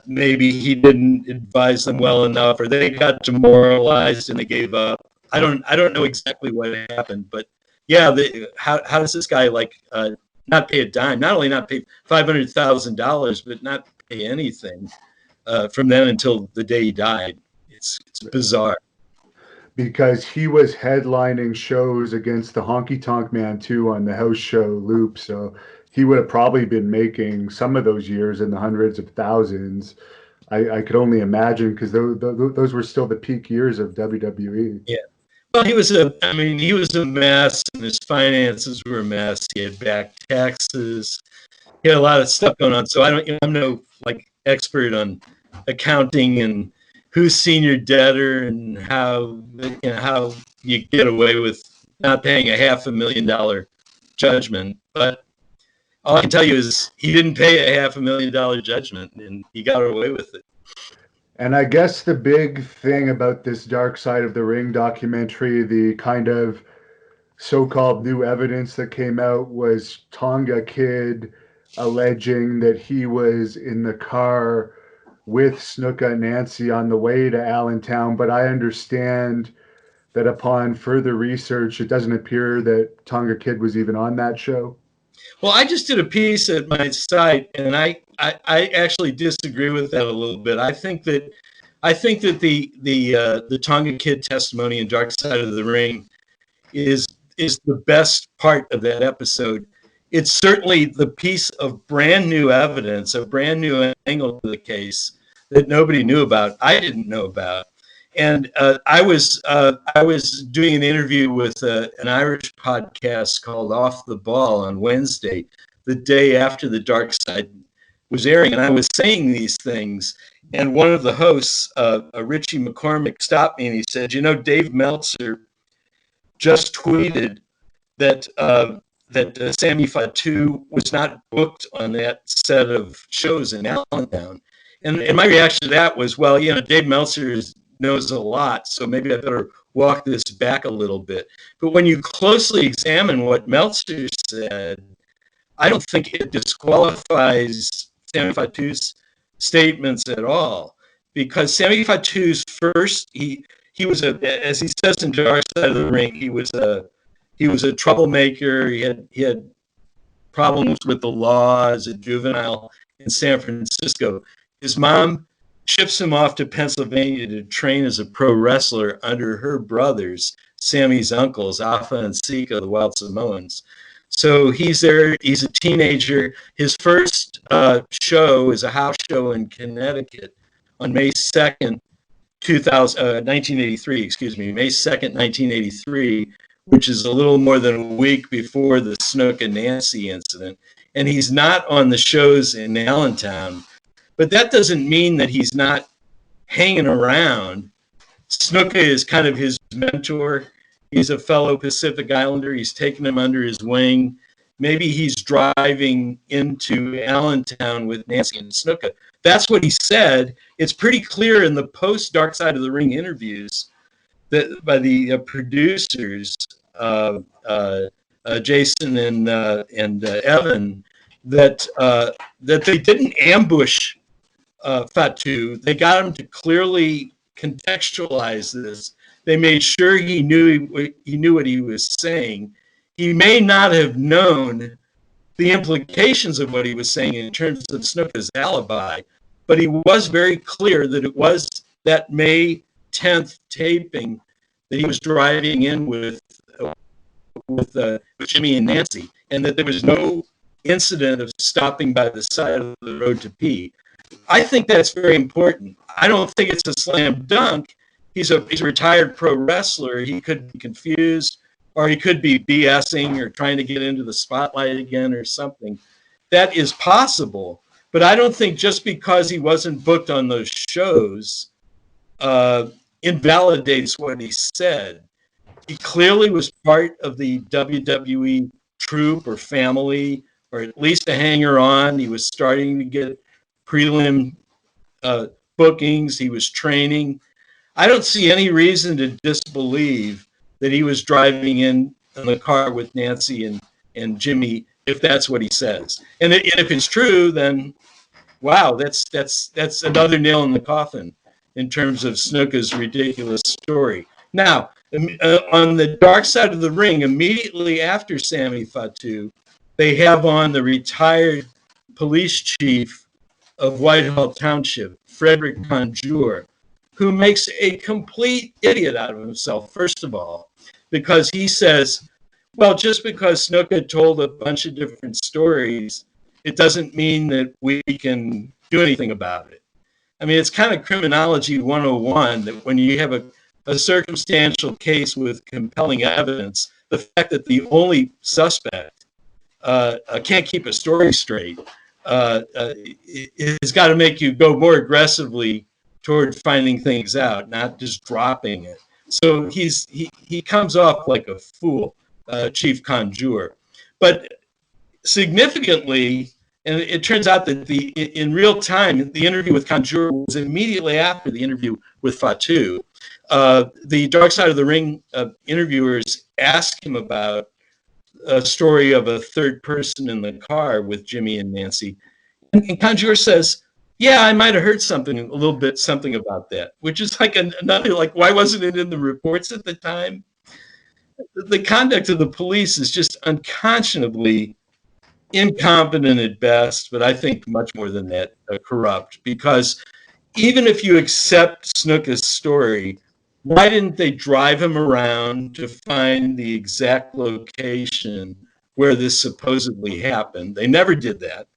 maybe he didn't advise them well enough, or they got demoralized and they gave up. I don't know exactly what happened, but yeah, how does this guy not pay a dime? Not only not pay $500,000, but not pay anything from then until the day he died. It's bizarre. Because he was headlining shows against the Honky Tonk Man too on the house show Loop, so he would have probably been making some of those years in the hundreds of thousands. I could only imagine because those were still the peak years of WWE. Yeah. Well, he was a mess, and his finances were a mess. He had back taxes. He had a lot of stuff going on. So I'm no like expert on accounting and who's senior debtor and how you get away with not paying a $500,000 judgment. But all I can tell you is he didn't pay a $500,000 judgment, and he got away with it. And I guess the big thing about this Dark Side of the Ring documentary, the kind of so-called new evidence that came out, was Tonga Kid alleging that he was in the car with Snuka and Nancy on the way to Allentown. But I understand that upon further research, it doesn't appear that Tonga Kid was even on that show. Well, I just did a piece at my site, and I actually disagree with that a little bit. I think that the Tonga Kid testimony in Dark Side of the Ring is the best part of that episode. It's certainly the piece of brand new evidence, a brand new angle to the case that nobody knew about. I didn't know about. And I was doing an interview with an Irish podcast called Off the Ball on Wednesday, the day after the Dark Side was airing, and I was saying these things. And one of the hosts, Richie McCormick, stopped me and he said, Dave Meltzer just tweeted that Sammy Fatu was not booked on that set of shows in Allentown. And my reaction to that was, well, Dave Meltzer knows a lot, so maybe I better walk this back a little bit. But when you closely examine what Meltzer said, I don't think it disqualifies Sammy Fatu's statements at all, because Sammy Fatu's first, he was as he says in Dark Side of the Ring, he was a troublemaker. He had problems with the law as a juvenile in San Francisco. His mom ships him off to Pennsylvania to train as a pro wrestler under her brothers, Sammy's uncles, Alpha and Sika, the Wild Samoans. So he's there. He's a teenager. His first show is a house show in Connecticut on May 2nd, 1983. Excuse me, May 2nd, 1983, which is a little more than a week before the Snook and Nancy incident. And he's not on the shows in Allentown. But that doesn't mean that he's not hanging around. Snuka is kind of his mentor. He's a fellow Pacific Islander. He's taken him under his wing. Maybe he's driving into Allentown with Nancy and Snuka. That's what he said. It's pretty clear in the post-Dark Side of the Ring interviews that by the producers, Jason and Evan, that they didn't ambush Fatu. They got him to clearly contextualize this. They made sure he knew what he was saying. He may not have known the implications of what he was saying in terms of Snuka's alibi, but he was very clear that it was that May 10th taping that he was driving in with Jimmy and Nancy, and that there was no incident of stopping by the side of the road to pee. I think that's very important. I don't think it's a slam dunk. He's a retired pro wrestler. He could be confused, or he could be BSing or trying to get into the spotlight again or something. That is possible. But I don't think just because he wasn't booked on those shows invalidates what he said. He clearly was part of the WWE troupe or family, or at least a hanger-on. He was starting to get prelim bookings. He was training. I don't see any reason to disbelieve that he was driving in the car with Nancy and Jimmy, if that's what he says. And if it's true, then wow, that's another nail in the coffin in terms of Snuka's ridiculous story. Now, on the Dark Side of the Ring, immediately after Sammy Fatu, they have on the retired police chief of Whitehall Township, Frederick Conjure, who makes a complete idiot out of himself, first of all, because he says, well, just because Snuka told a bunch of different stories, it doesn't mean that we can do anything about it. I mean, it's kind of criminology 101 that when you have a circumstantial case with compelling evidence, the fact that the only suspect can't keep a story straight has got to make you go more aggressively toward finding things out, not just dropping it. So he comes off like a fool, Chief Conjure. But significantly, and it turns out that in real time, the interview with Conjure was immediately after the interview with Fatu. The Dark Side of the Ring interviewers asked him about a story of a third person in the car with Jimmy and Nancy. And Conjure says, yeah, I might have heard something about that, which is like another, like, why wasn't it in the reports at the time? The conduct of the police is just unconscionably incompetent at best, but I think much more than that, corrupt. Because even if you accept Snuka's story, why didn't they drive him around to find the exact location where this supposedly happened? They never did that.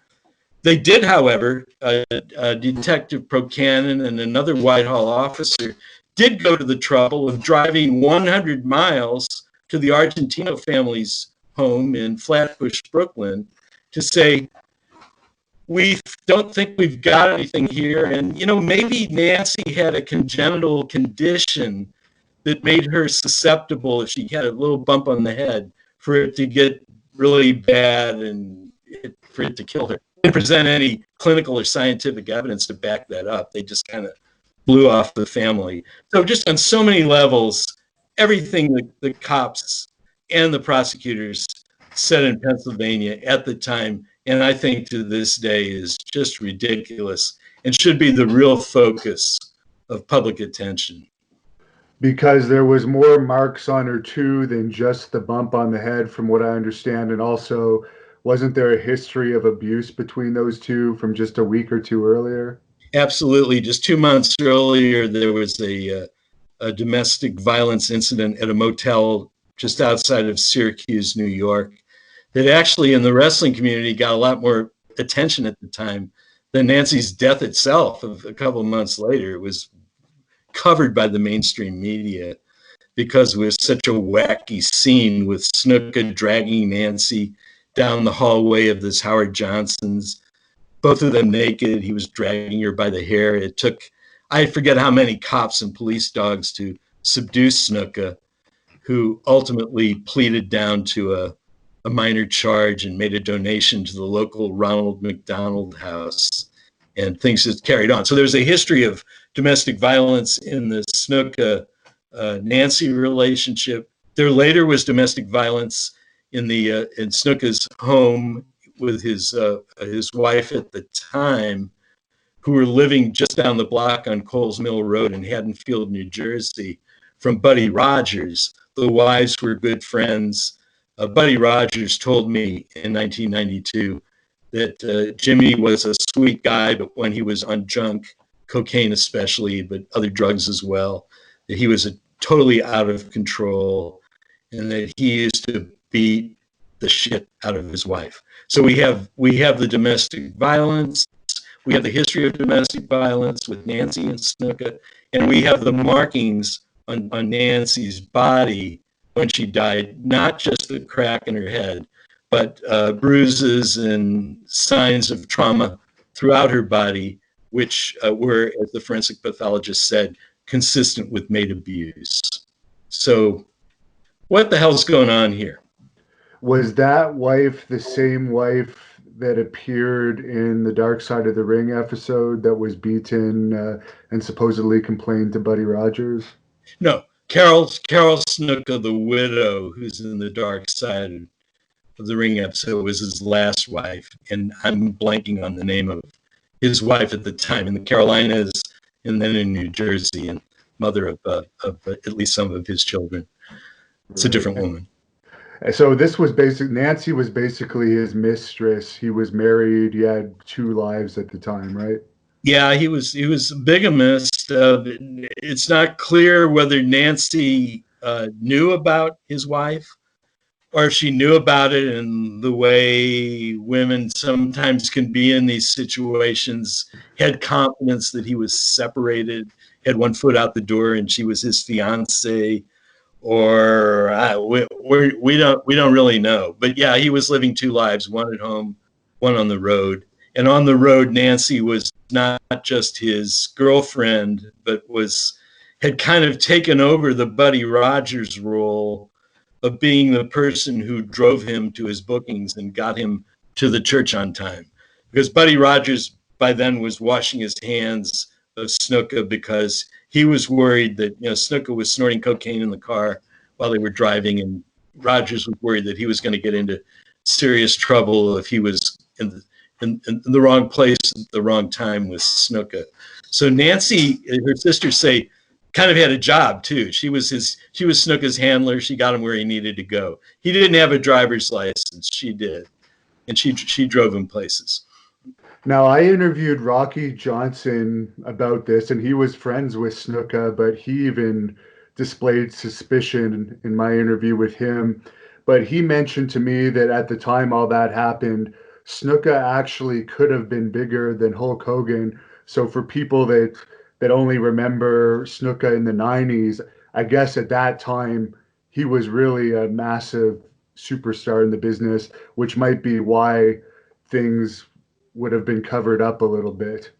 They did, however, Detective Procanon and another Whitehall officer did go to the trouble of driving 100 miles to the Argentino family's home in Flatbush, Brooklyn, to say, we don't think we've got anything here. And, maybe Nancy had a congenital condition that made her susceptible, if she had a little bump on the head, for it to get really bad and for it to kill her. They didn't present any clinical or scientific evidence to back that up. They just kind of blew off the family. So just on so many levels, everything that the cops and the prosecutors said in Pennsylvania at the time, and I think to this day, is just ridiculous and should be the real focus of public attention. Because there was more marks on her too than just the bump on the head, from what I understand. And also, wasn't there a history of abuse between those two from just a week or two earlier? Absolutely. Just 2 months earlier, there was a domestic violence incident at a motel just outside of Syracuse, New York, that actually in the wrestling community got a lot more attention at the time than Nancy's death itself. A couple of months later, it was covered by the mainstream media because it was such a wacky scene with Snuka dragging Nancy down the hallway of this Howard Johnson's, both of them naked. He was dragging her by the hair. It took, I forget how many cops and police dogs to subdue Snuka, who ultimately pleaded down to a minor charge and made a donation to the local Ronald McDonald House, and things just carried on. So there's a history of domestic violence in the Snuka Nancy relationship. There later was domestic violence in Snuka's home with his wife at the time, who were living just down the block on Coles Mill Road in Haddonfield, New Jersey, from Buddy Rogers. The wives were good friends. Buddy Rogers told me in 1992 that Jimmy was a sweet guy, but when he was on junk, cocaine especially, but other drugs as well, that he was totally out of control, and that he used to beat the shit out of his wife. So we have the domestic violence, we have the history of domestic violence with Nancy and Snuka, and we have the markings on Nancy's body when she died, not just the crack in her head, but bruises and signs of trauma throughout her body, which were, as the forensic pathologist said, consistent with maid abuse. So what the hell's going on here? Was that wife the same wife that appeared in the Dark Side of the Ring episode that was beaten and supposedly complained to Buddy Rogers? No, Carol Snuka, the widow who's in the Dark Side of the Ring episode, was his last wife, and I'm blanking on the name of his wife at the time in the Carolinas and then in New Jersey, and mother of at least some of his children. It's a different woman. So this was Nancy was basically his mistress. He was married. He had 2 lives at the time, right? Yeah, he was a bigamist. It's not clear whether Nancy knew about his wife, or if she knew about it in the way women sometimes can be in these situations, had confidence that he was separated, had one foot out the door and she was his fiance, or we don't really know. But yeah, he was living two lives, one at home, one on the road. And on the road, Nancy was not just his girlfriend, but had kind of taken over the Buddy Rogers role of being the person who drove him to his bookings and got him to the church on time. Because Buddy Rogers by then was washing his hands of Snuka because he was worried that Snuka was snorting cocaine in the car while they were driving, and Rogers was worried that he was going to get into serious trouble if he was in the wrong place at the wrong time with Snuka. So Nancy, her sisters say, kind of had a job too. She was Snuka's handler. She got him where he needed to go. He didn't have a driver's license. She did, and she drove him places. Now, I interviewed Rocky Johnson about this, and he was friends with Snuka, but he even displayed suspicion in my interview with him. But he mentioned to me that at the time all that happened, Snuka actually could have been bigger than Hulk Hogan. So for people that only remember Snuka in the 90s, I guess at that time he was really a massive superstar in the business, which might be why things would have been covered up a little bit.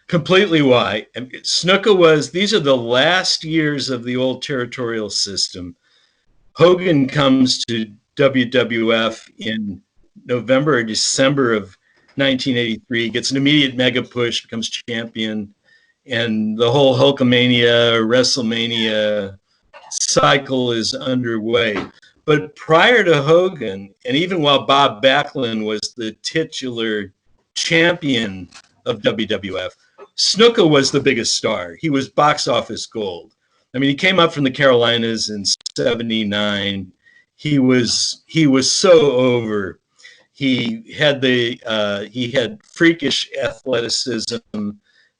Completely why. And Snuka these are the last years of the old territorial system. Hogan comes to WWF in November or December of 1983, gets an immediate mega push, becomes champion, and the whole Hulkamania, WrestleMania cycle is underway. But prior to Hogan, and even while Bob Backlund was the titular champion of WWF, Snuka was the biggest star. He was box office gold. I mean, he came up from the Carolinas in '79. He was so over. He had freakish athleticism.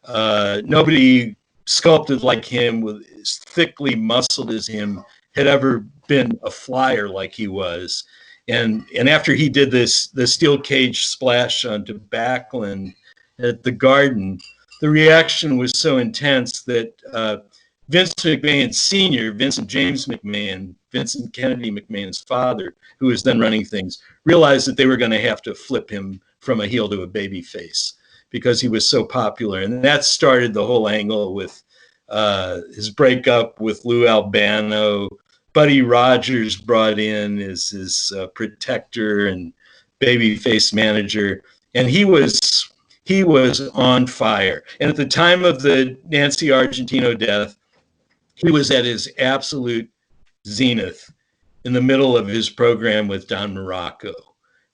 Nobody sculpted like him, with as thickly muscled as him, had ever been a flyer like he was. And after he did the steel cage splash onto Backlund at the Garden, the reaction was so intense that Vince McMahon Sr., Vincent James McMahon, Vincent Kennedy McMahon's father, who was then running things, realized that they were going to have to flip him from a heel to a baby face because he was so popular. And that started the whole angle with his breakup with Lou Albano. Buddy Rogers brought in as his protector and babyface manager, and he was on fire. And at the time of the Nancy Argentino death, he was at his absolute zenith in the middle of his program with Don Morocco,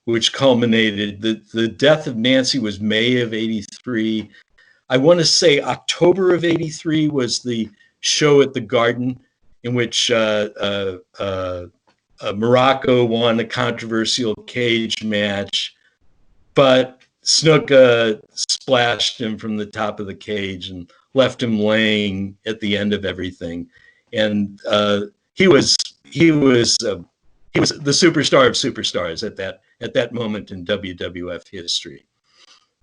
which culminated. The death of Nancy was May of '83. I want to say October of '83 was the show at the Garden in which Morocco won a controversial cage match, but Snuka splashed him from the top of the cage and left him laying at the end of everything. And he was the superstar of superstars at that moment in WWF history.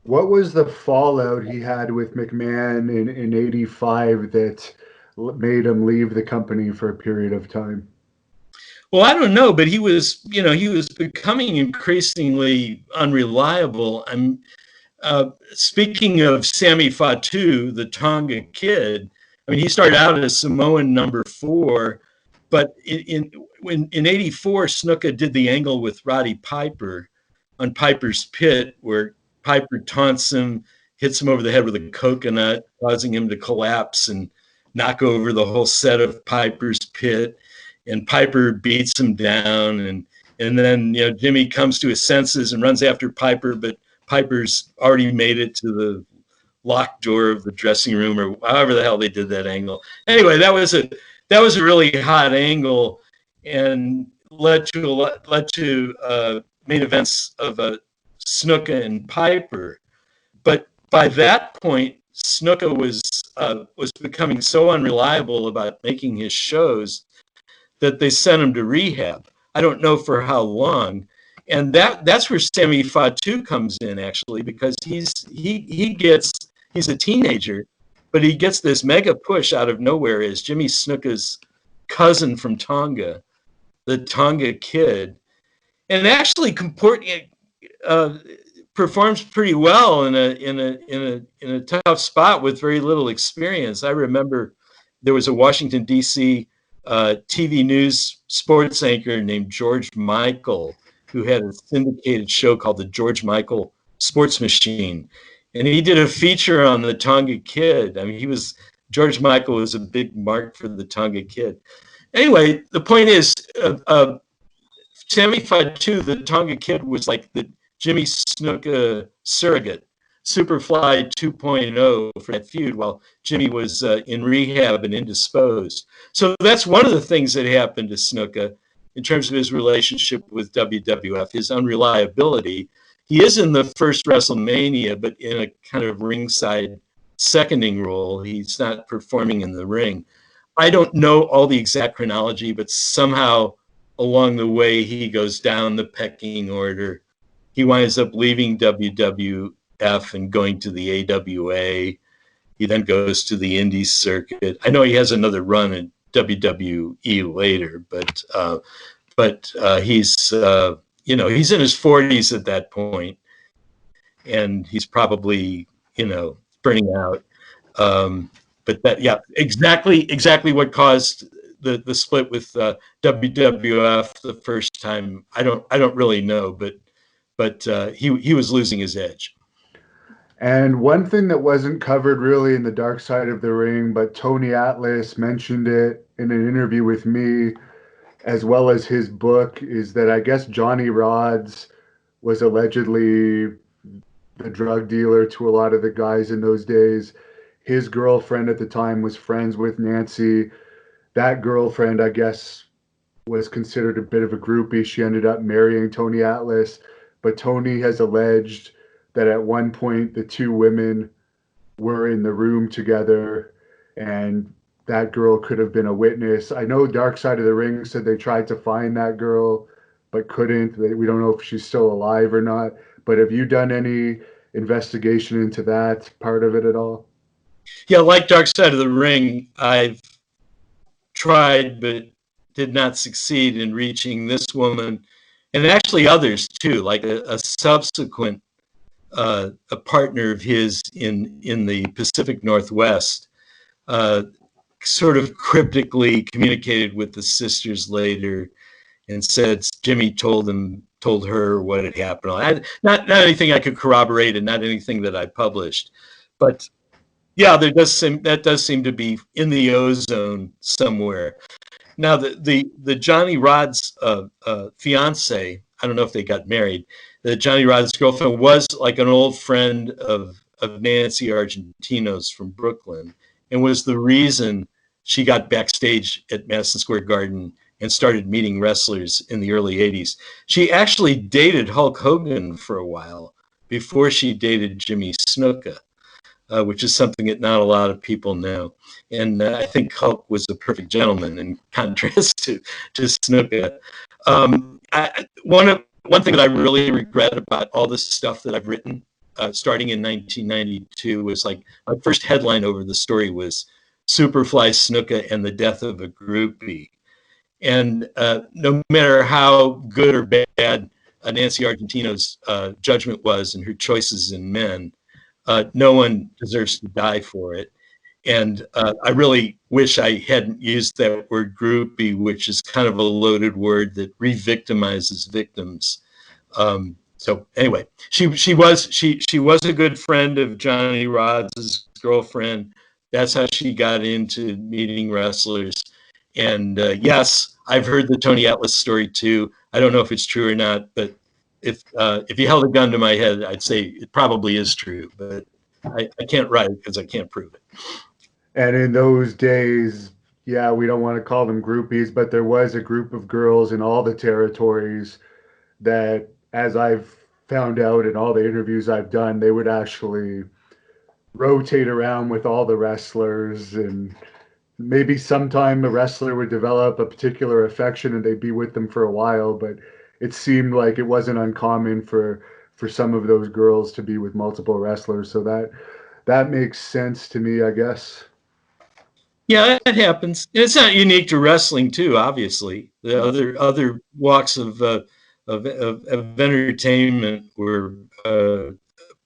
What was the fallout he had with McMahon in '85 that made him leave the company for a period of time? Well, I don't know, but he was becoming increasingly unreliable. Speaking of Sammy Fatu, the Tonga Kid, I mean, he started out as Samoan number 4, but in '84, Snuka did the angle with Roddy Piper on Piper's Pit, where Piper taunts him, hits him over the head with a coconut, causing him to collapse and knock over the whole set of Piper's Pit. And Piper beats him down, and then Jimmy comes to his senses and runs after Piper, but Piper's already made it to the locked door of the dressing room, or however the hell they did that angle. Anyway, that was a really hot angle, and led to main events of Snuka and Piper. But by that point, Snuka was becoming so unreliable about making his shows that they sent him to rehab. I don't know for how long. And that's where Sammy Fatu comes in, actually, because he's a teenager but he gets this mega push out of nowhere as Jimmy Snuka's cousin from Tonga, the Tonga Kid, and actually uh, performs pretty well in a tough spot with very little experience. I remember there was a Washington D.C. TV news sports anchor named George Michael who had a syndicated show called the George Michael Sports Machine, and he did a feature on the Tonga Kid. I mean, George Michael was a big mark for the Tonga Kid. Anyway, the point is, Sammy Fatu, the Tonga Kid, was like the Jimmy Snuka surrogate, Superfly 2.0 for that feud, while Jimmy was in rehab and indisposed. So that's one of the things that happened to Snuka in terms of his relationship with WWF, his unreliability. He is in the first WrestleMania, but in a kind of ringside seconding role. He's not performing in the ring. I don't know all the exact chronology, but somehow along the way he goes down the pecking order. He winds up leaving WWF and going to the AWA. He then goes to the Indies circuit. I know he has another run in WWE later, but he's he's in his 40s at that point, and he's probably burning out. But that, yeah, exactly what caused the split with WWF the first time. I don't really know, but he was losing his edge. And one thing that wasn't covered really in the Dark Side of the Ring, but Tony Atlas mentioned it in an interview with me, as well as his book, is that I guess Johnny Rodz was allegedly the drug dealer to a lot of the guys in those days. His girlfriend at the time was friends with Nancy. That girlfriend, I guess, was considered a bit of a groupie. She ended up marrying Tony Atlas, but Tony has alleged that at one point the two women were in the room together, and that girl could have been a witness. I know Dark Side of the Ring said they tried to find that girl but couldn't. We don't know if she's still alive or not. But have you done any investigation into that part of it at all? Yeah, like Dark Side of the Ring, I've tried but did not succeed in reaching this woman, and actually others too, like a subsequent a partner of his in the Pacific Northwest, sort of cryptically communicated with the sisters later and said Jimmy told her what had happened. Not anything I could corroborate, and not anything that I published, but yeah, that does seem to be in the ozone somewhere. Now, the Johnny Rod's fiance, I don't know if they got married. The Johnny Rod's girlfriend was like an old friend of Nancy Argentino's from Brooklyn, and was the reason she got backstage at Madison Square Garden and started meeting wrestlers in the early 80s. She actually dated Hulk Hogan for a while before she dated Jimmy Snuka, which is something that not a lot of people know. And I think Hulk was a perfect gentleman in contrast to Snuka. One thing that I really regret about all this stuff that I've written, starting in 1992, was like my first headline over the story was Superfly Snuka and the Death of a Groupie. And no matter how good or bad Nancy Argentino's judgment was and her choices in men, no one deserves to die for it. And I really wish I hadn't used that word groupie, which is kind of a loaded word that re-victimizes victims. So anyway, she was a good friend of Johnny Rod's girlfriend. That's how she got into meeting wrestlers. And yes, I've heard the Tony Atlas story too. I don't know if it's true or not, but if you held a gun to my head, I'd say it probably is true, but I can't write it because I can't prove it. And in those days, yeah, we don't want to call them groupies, but there was a group of girls in all the territories that, as I've found out in all the interviews I've done, they would actually rotate around with all the wrestlers, and maybe sometime a wrestler would develop a particular affection and they'd be with them for a while, but it seemed like it wasn't uncommon for some of those girls to be with multiple wrestlers. So that makes sense to me, I guess. Yeah, it happens. And it's not unique to wrestling, too. Obviously, the other walks of entertainment were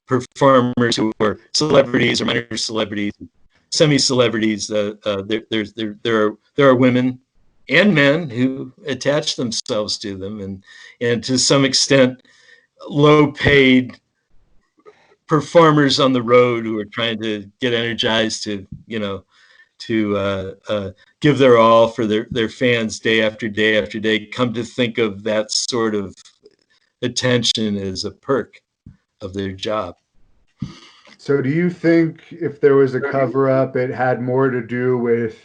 performers who were celebrities or minor celebrities, semi-celebrities. There are women and men who attach themselves to them, and to some extent, low-paid performers on the road who are trying to get energized to give their all for their fans day after day after day, come to think of that sort of attention as a perk of their job. So, do you think if there was a cover up, it had more to do with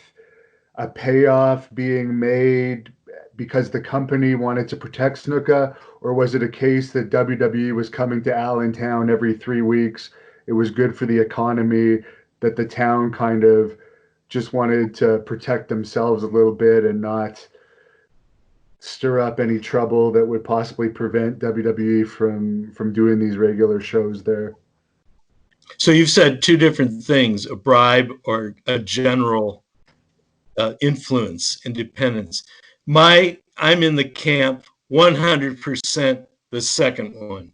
a payoff being made because the company wanted to protect Snuka, or was it a case that WWE was coming to Allentown every 3 weeks? It was good for the economy, that the town kind of just wanted to protect themselves a little bit and not stir up any trouble that would possibly prevent WWE from doing these regular shows there. So you've said two different things: a bribe or a general influence, independence. I'm in the camp 100% the second one.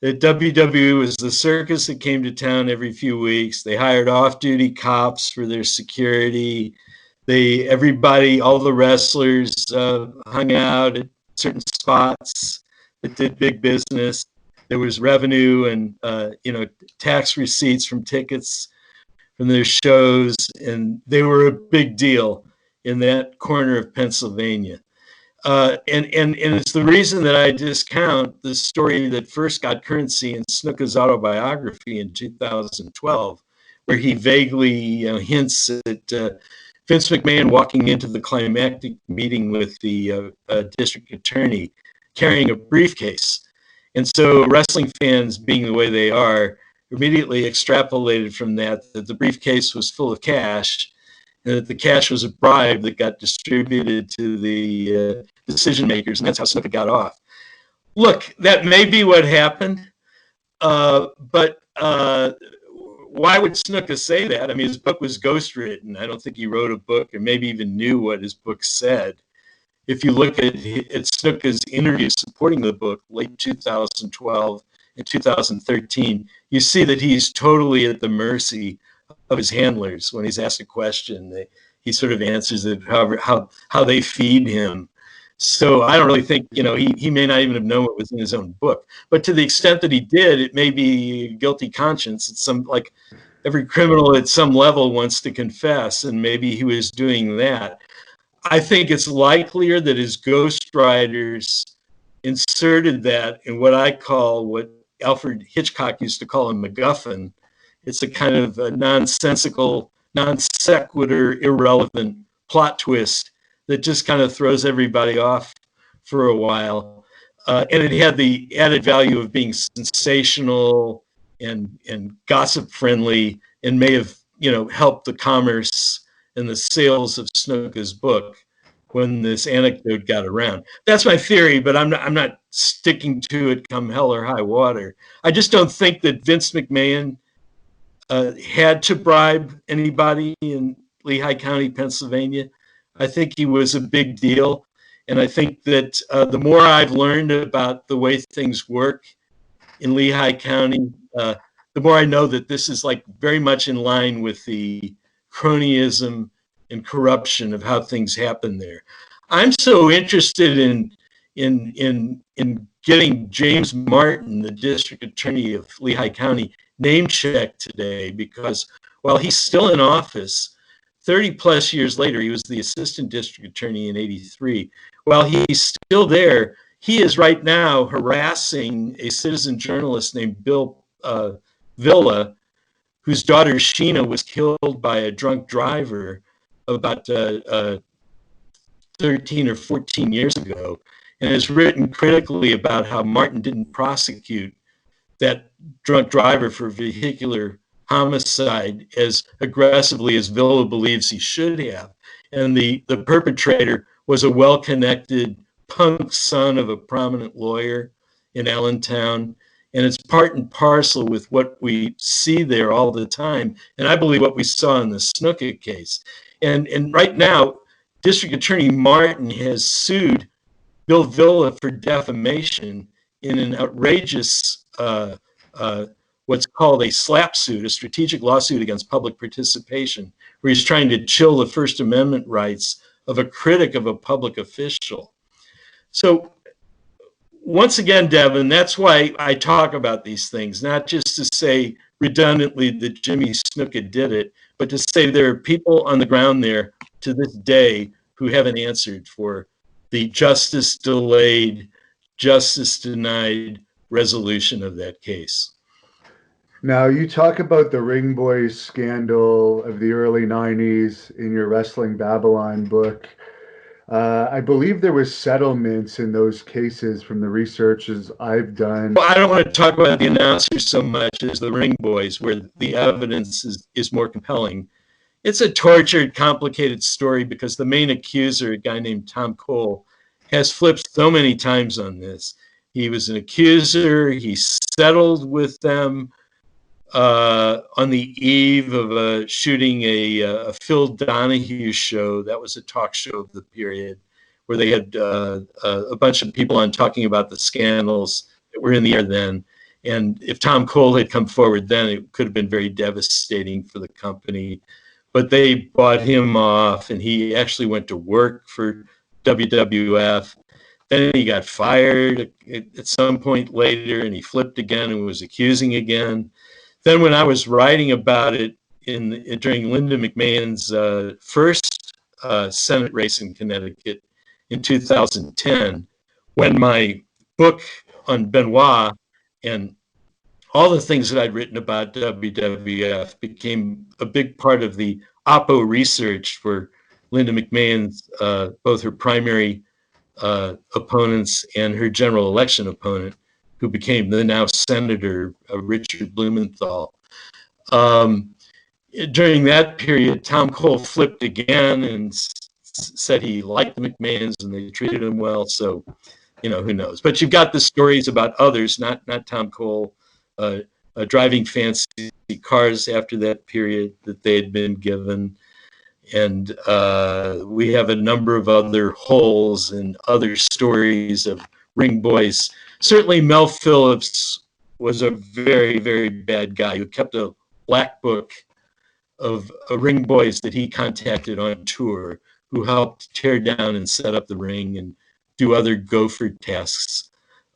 The WWE was the circus that came to town every few weeks. They hired off-duty cops for their security. Everybody, all the wrestlers hung out at certain spots that did big business. There was revenue and tax receipts from tickets from their shows, and they were a big deal in that corner of Pennsylvania. And it's the reason that I discount the story that first got currency in Snuka's autobiography in 2012, where he vaguely hints at Vince McMahon walking into the climactic meeting with the district attorney carrying a briefcase. And so wrestling fans, being the way they are, immediately extrapolated from that the briefcase was full of cash, and that the cash was a bribe that got distributed to the decision makers, and that's how Snuka got off. Look, that may be what happened, but why would Snuka say that? I mean, his book was ghostwritten. I don't think he wrote a book or maybe even knew what his book said. If you look at Snuka's interviews supporting the book, late 2012 and 2013, you see that he's totally at the mercy of his handlers. When he's asked a question, he sort of answers it how they feed him. So I don't really think, he may not even have known what was in his own book. But to the extent that he did, it may be guilty conscience. It's like every criminal at some level wants to confess, and maybe he was doing that. I think it's likelier that his ghostwriters inserted that in what Alfred Hitchcock used to call a MacGuffin. It's a kind of a nonsensical, non sequitur, irrelevant plot twist that just kind of throws everybody off for a while. And it had the added value of being sensational and gossip friendly, and may have helped the commerce and the sales of Snuka's book when this anecdote got around. That's my theory, but I'm not sticking to it come hell or high water. I just don't think that Vince McMahon had to bribe anybody in Lehigh County, Pennsylvania. I think he was a big deal. And I think that the more I've learned about the way things work in Lehigh County, the more I know that this is like very much in line with the cronyism and corruption of how things happen there. I'm so interested in getting James Martin, the district attorney of Lehigh County, name checked today, because while he's still in office, 30 plus years later, he was the assistant district attorney in '83. While he's still there, he is right now harassing a citizen journalist named Bill Villa, whose daughter Sheena was killed by a drunk driver about 13 or 14 years ago, and has written critically about how Martin didn't prosecute that drunk driver for vehicular homicide as aggressively as Villa believes he should have. And the perpetrator was a well-connected punk son of a prominent lawyer in Allentown. And it's part and parcel with what we see there all the time. And I believe what we saw in the Snuka case. And right now, District Attorney Martin has sued Bill Villa for defamation in an outrageous, what's called a SLAP suit, a strategic lawsuit against public participation, where he's trying to chill the First Amendment rights of a critic of a public official. So once again, Devin, that's why I talk about these things, not just to say redundantly that Jimmy Snuka did it, but to say there are people on the ground there to this day who haven't answered for the justice delayed, justice denied resolution of that case. Now, you talk about the Ring Boys scandal of the early 90s in your Wrestling Babylon book. I believe there was settlements in those cases from the researches I've done. Well, I don't want to talk about the announcers so much as the Ring Boys, where the evidence is more compelling. It's a tortured, complicated story because the main accuser, a guy named Tom Cole, has flipped so many times on this. He was an accuser. He settled with them on the eve of shooting a Phil Donahue show. That was a talk show of the period where they had a bunch of people on talking about the scandals that were in the air then. And if Tom Cole had come forward then, it could have been very devastating for the company. But they bought him off, and he actually went to work for WWF. Then he got fired at some point later, and he flipped again and was accusing again. Then when I was writing about it during Linda McMahon's first Senate race in Connecticut in 2010, when my book on Benoit and all the things that I'd written about WWF became a big part of the oppo research for Linda McMahon's, both her primary opponents and her general election opponent, who became the now Senator Richard Blumenthal. During that period, Tom Cole flipped again and said he liked the McMahons and they treated him well. So, who knows? But you've got the stories about others, not Tom Cole, driving fancy cars after that period that they had been given. And we have a number of other holes and other stories of Ring Boys. Certainly Mel Phillips was a very, very bad guy who kept a black book of Ring Boys that he contacted on tour, who helped tear down and set up the ring and do other gopher tasks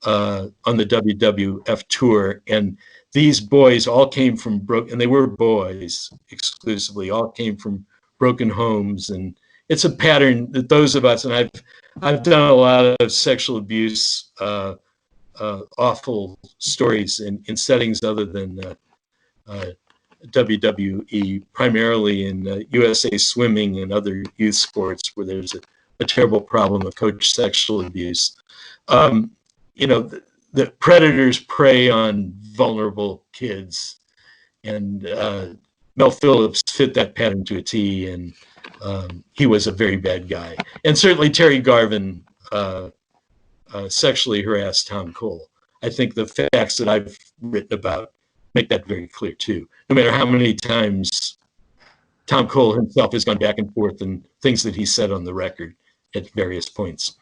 on the WWF tour. And these boys all came from and they were boys exclusively, all came from broken homes. And it's a pattern that those of us, and I've done a lot of sexual abuse, awful stories in settings other than WWE, primarily in USA Swimming and other youth sports where there's a terrible problem of coach sexual abuse. The predators prey on vulnerable kids, and Mel Phillips fit that pattern to a T, and he was a very bad guy. And certainly Terry Garvin sexually harassed Tom Cole. I think the facts that I've written about make that very clear too. No matter how many times Tom Cole himself has gone back and forth and things that he said on the record at various points.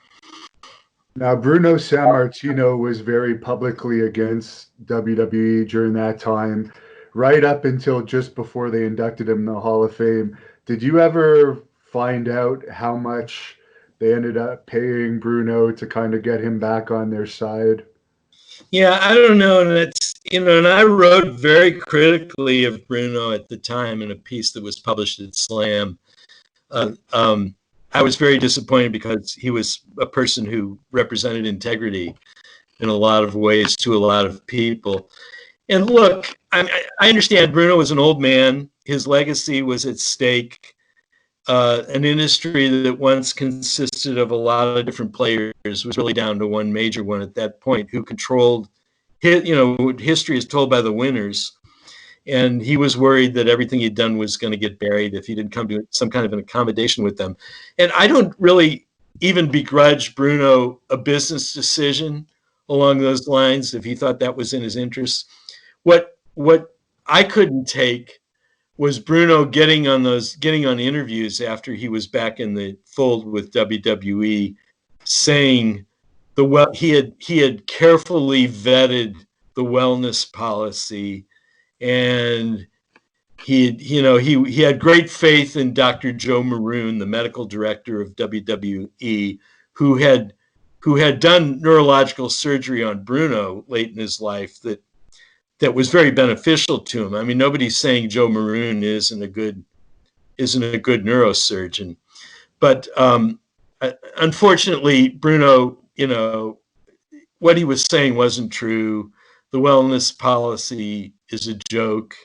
Now, Bruno Sammartino was very publicly against WWE during that time, right up until just before they inducted him in the Hall of Fame. Did you ever find out how much they ended up paying Bruno to kind of get him back on their side? Yeah, I don't know. And it's, and I wrote very critically of Bruno at the time in a piece that was published at Slam. I was very disappointed because he was a person who represented integrity in a lot of ways to a lot of people. And look, I understand Bruno was an old man. His legacy was at stake. An industry that once consisted of a lot of different players was really down to one major one at that point who controlled, history is told by the winners. And he was worried that everything he'd done was going to get buried if he didn't come to some kind of an accommodation with them. And I don't really even begrudge Bruno a business decision along those lines if he thought that was in his interest. What I couldn't take was Bruno getting on interviews after he was back in the fold with WWE, saying he had carefully vetted the wellness policy, and he had great faith in Dr. Joe Maroon, the medical director of WWE, who had done neurological surgery on Bruno late in his life that was very beneficial to him. I mean, nobody's saying Joe Maroon isn't a good neurosurgeon, but unfortunately, Bruno, what he was saying wasn't true. The wellness policy is a joke.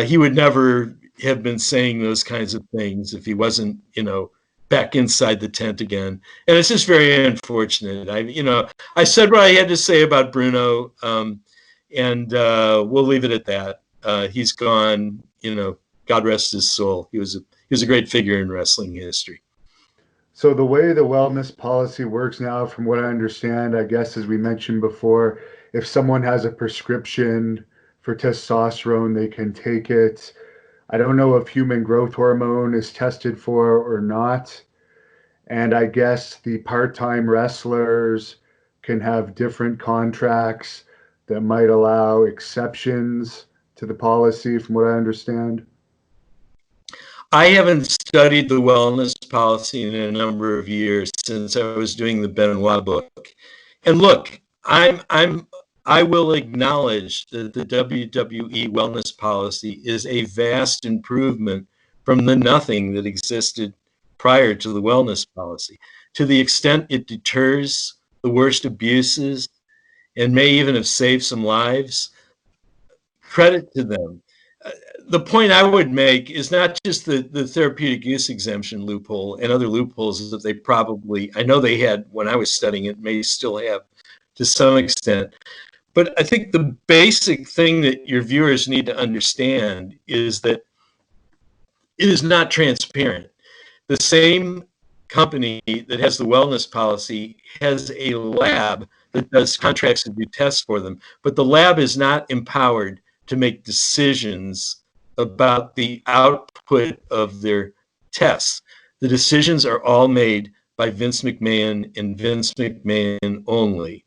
He would never have been saying those kinds of things if he wasn't, back inside the tent again. And it's just very unfortunate. I said what I had to say about Bruno, and we'll leave it at that. He's gone. God rest his soul. He was a great figure in wrestling history. So the way the wellness policy works now, from what I understand, I guess, as we mentioned before, if someone has a prescription for testosterone, they can take it. I don't know if human growth hormone is tested for or not. And I guess the part-time wrestlers can have different contracts that might allow exceptions to the policy, from what I understand. I haven't studied the wellness policy in a number of years since I was doing the Benoit book. And look, I will acknowledge that the WWE wellness policy is a vast improvement from the nothing that existed prior to the wellness policy. To the extent it deters the worst abuses and may even have saved some lives, credit to them. The point I would make is not just the therapeutic use exemption loophole and other loopholes that they probably, I know they had when I was studying it, may still have to some extent. But I think the basic thing that your viewers need to understand is that it is not transparent. The same company that has the wellness policy has a lab that does contracts and do tests for them, but the lab is not empowered to make decisions about the output of their tests. The decisions are all made by Vince McMahon and Vince McMahon only.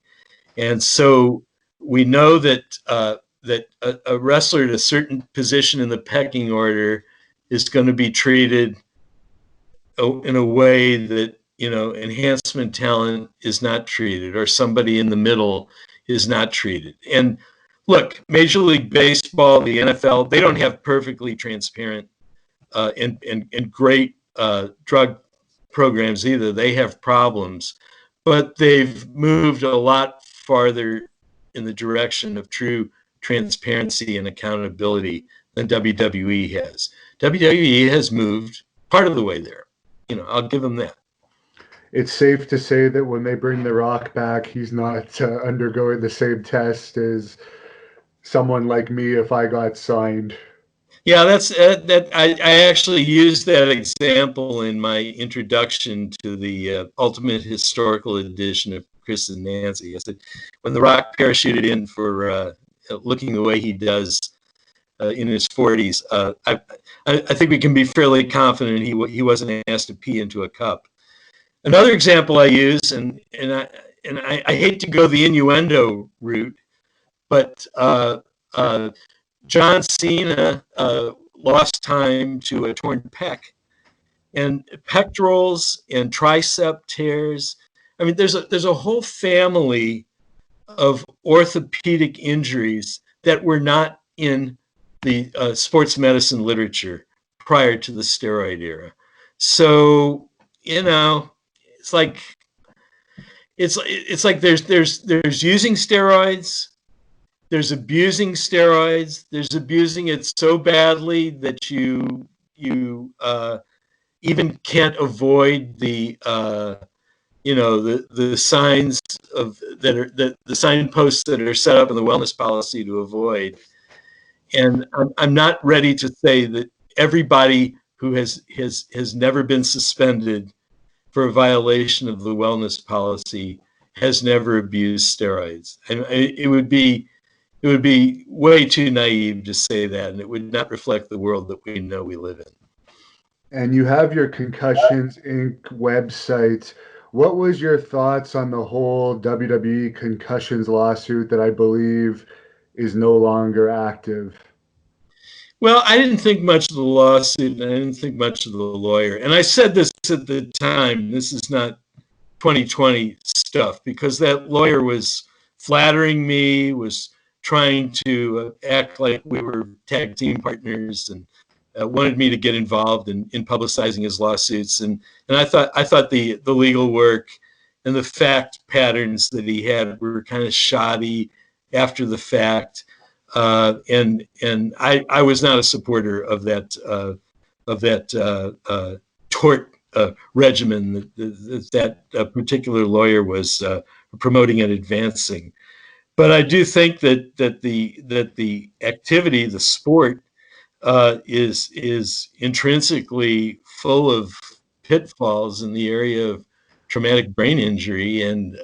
And so we know that a wrestler at a certain position in the pecking order is going to be treated in a way that enhancement talent is not treated, or somebody in the middle is not treated. And look, Major League Baseball, the NFL, they don't have perfectly transparent and great drug programs either. They have problems, but they've moved a lot farther in the direction of true transparency and accountability than WWE has. WWE has moved part of the way there. I'll give them that. It's safe to say that when they bring The Rock back, he's not undergoing the same test as someone like me if I got signed. Yeah, that's that. I actually used that example in my introduction to the Ultimate Historical Edition of Chris and Nancy. I said, when The Rock parachuted in for looking the way he does in his 40s, I think we can be fairly confident he wasn't asked to pee into a cup. Another example I use, and I hate to go the innuendo route, but John Cena lost time to a torn pec, and pectorals and tricep tears. I mean, there's a whole family of orthopedic injuries that were not in the sports medicine literature prior to the steroid era. So it's like there's using steroids. There's abusing steroids. There's abusing it so badly that you even can't avoid the signs the signposts that are set up in the wellness policy to avoid. And I'm not ready to say that everybody who has never been suspended for a violation of the wellness policy has never abused steroids. And it would be way too naive to say that, and it would not reflect the world that we know we live in. And you have your Concussions Inc. website. What was your thoughts on the whole WWE concussions lawsuit that I believe is no longer active? Well, I didn't think much of the lawsuit, and I didn't think much of the lawyer. And I said this at the time. This is not 2020 stuff, because that lawyer was flattering me, was trying to act like we were tag team partners, and wanted me to get involved in publicizing his lawsuits. And I thought the legal work and the fact patterns that he had were kind of shoddy after the fact. And I was not a supporter of that tort regimen that particular lawyer was promoting and advancing. But I do think that the activity, the sport, is intrinsically full of pitfalls in the area of traumatic brain injury, and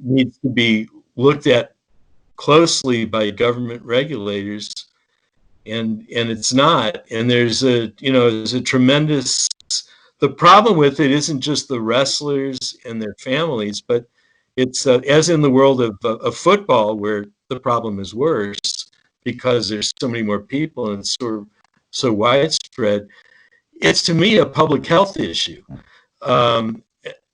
needs to be looked at closely by government regulators. And it's not. And there's a tremendous. The problem with it isn't just the wrestlers and their families, but it's as in the world of football, where the problem is worse because there's so many more people and it's so widespread. It's, to me, a public health issue. Um,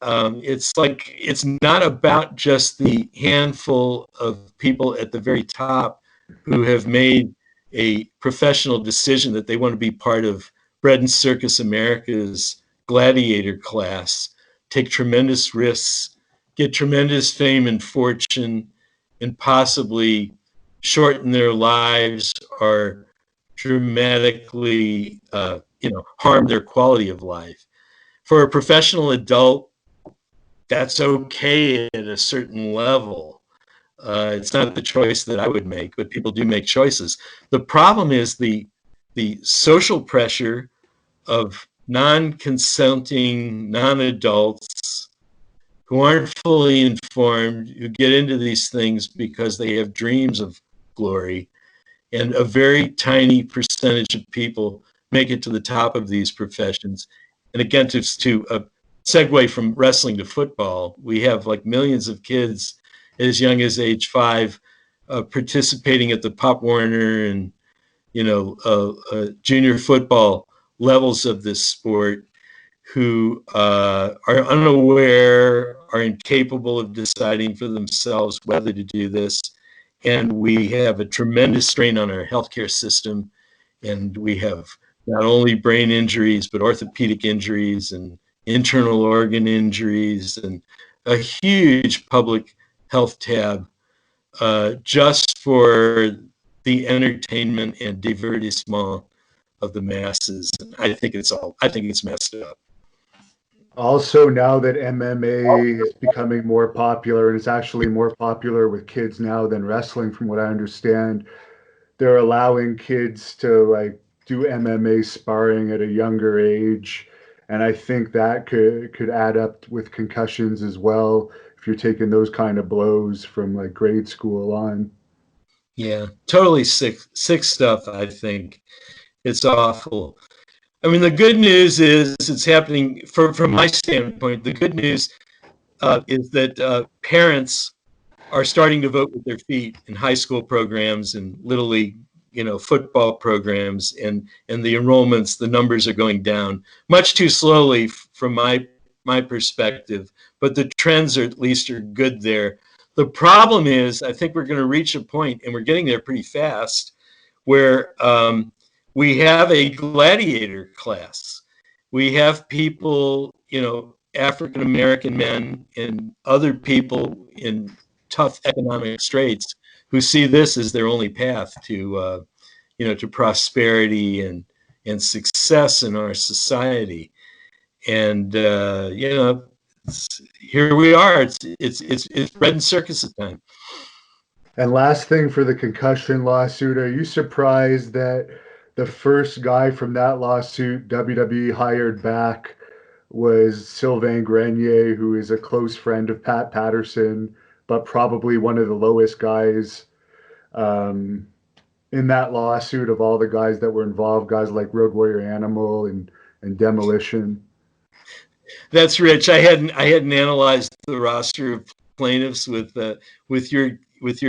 it's not about just the handful of people at the very top who have made a professional decision that they want to be part of Bread and Circus America's gladiator class, take tremendous risks, get tremendous fame and fortune, and possibly shorten their lives or dramatically, harm their quality of life. For a professional adult, that's okay at a certain level. It's not the choice that I would make, but people do make choices. The problem is the social pressure of non-consenting non-adults who aren't fully informed, who get into these things because they have dreams of glory, and a very tiny percentage of people make it to the top of these professions. And again, to segue from wrestling to football, we have like millions of kids as young as age 5 participating at the Pop Warner and junior football levels of this sport, who are unaware, are incapable of deciding for themselves whether to do this. And we have a tremendous strain on our healthcare system, and we have not only brain injuries, but orthopedic injuries and internal organ injuries, and a huge public health tab just for the entertainment and divertissement of the masses. And I think it's messed up. Also, now that MMA is becoming more popular, and it's actually more popular with kids now than wrestling, from what I understand, they're allowing kids to like do MMA sparring at a younger age. And I think that could add up with concussions as well if you're taking those kind of blows from like grade school on. Yeah, totally sick stuff. I think it's awful. I mean, the good news is it's happening from my standpoint. The good news is that parents are starting to vote with their feet in high school programs and little league, football programs, and the enrollments, the numbers are going down much too slowly from my perspective, but the trends are at least are good there. The problem is, I think we're going to reach a point, and we're getting there pretty fast, where we have a gladiator class. We have people, African American men and other people in tough economic straits who see this as their only path to prosperity and success in our society. And here we are. It's bread and circus time. And last thing for the concussion lawsuit, are you surprised that the first guy from that lawsuit WWE hired back was Sylvain Grenier, who is a close friend of Pat Patterson, but probably one of the lowest guys um, in that lawsuit of all the guys that were involved, guys like Road Warrior Animal and Demolition. That's rich. I hadn't analyzed the roster of plaintiffs with your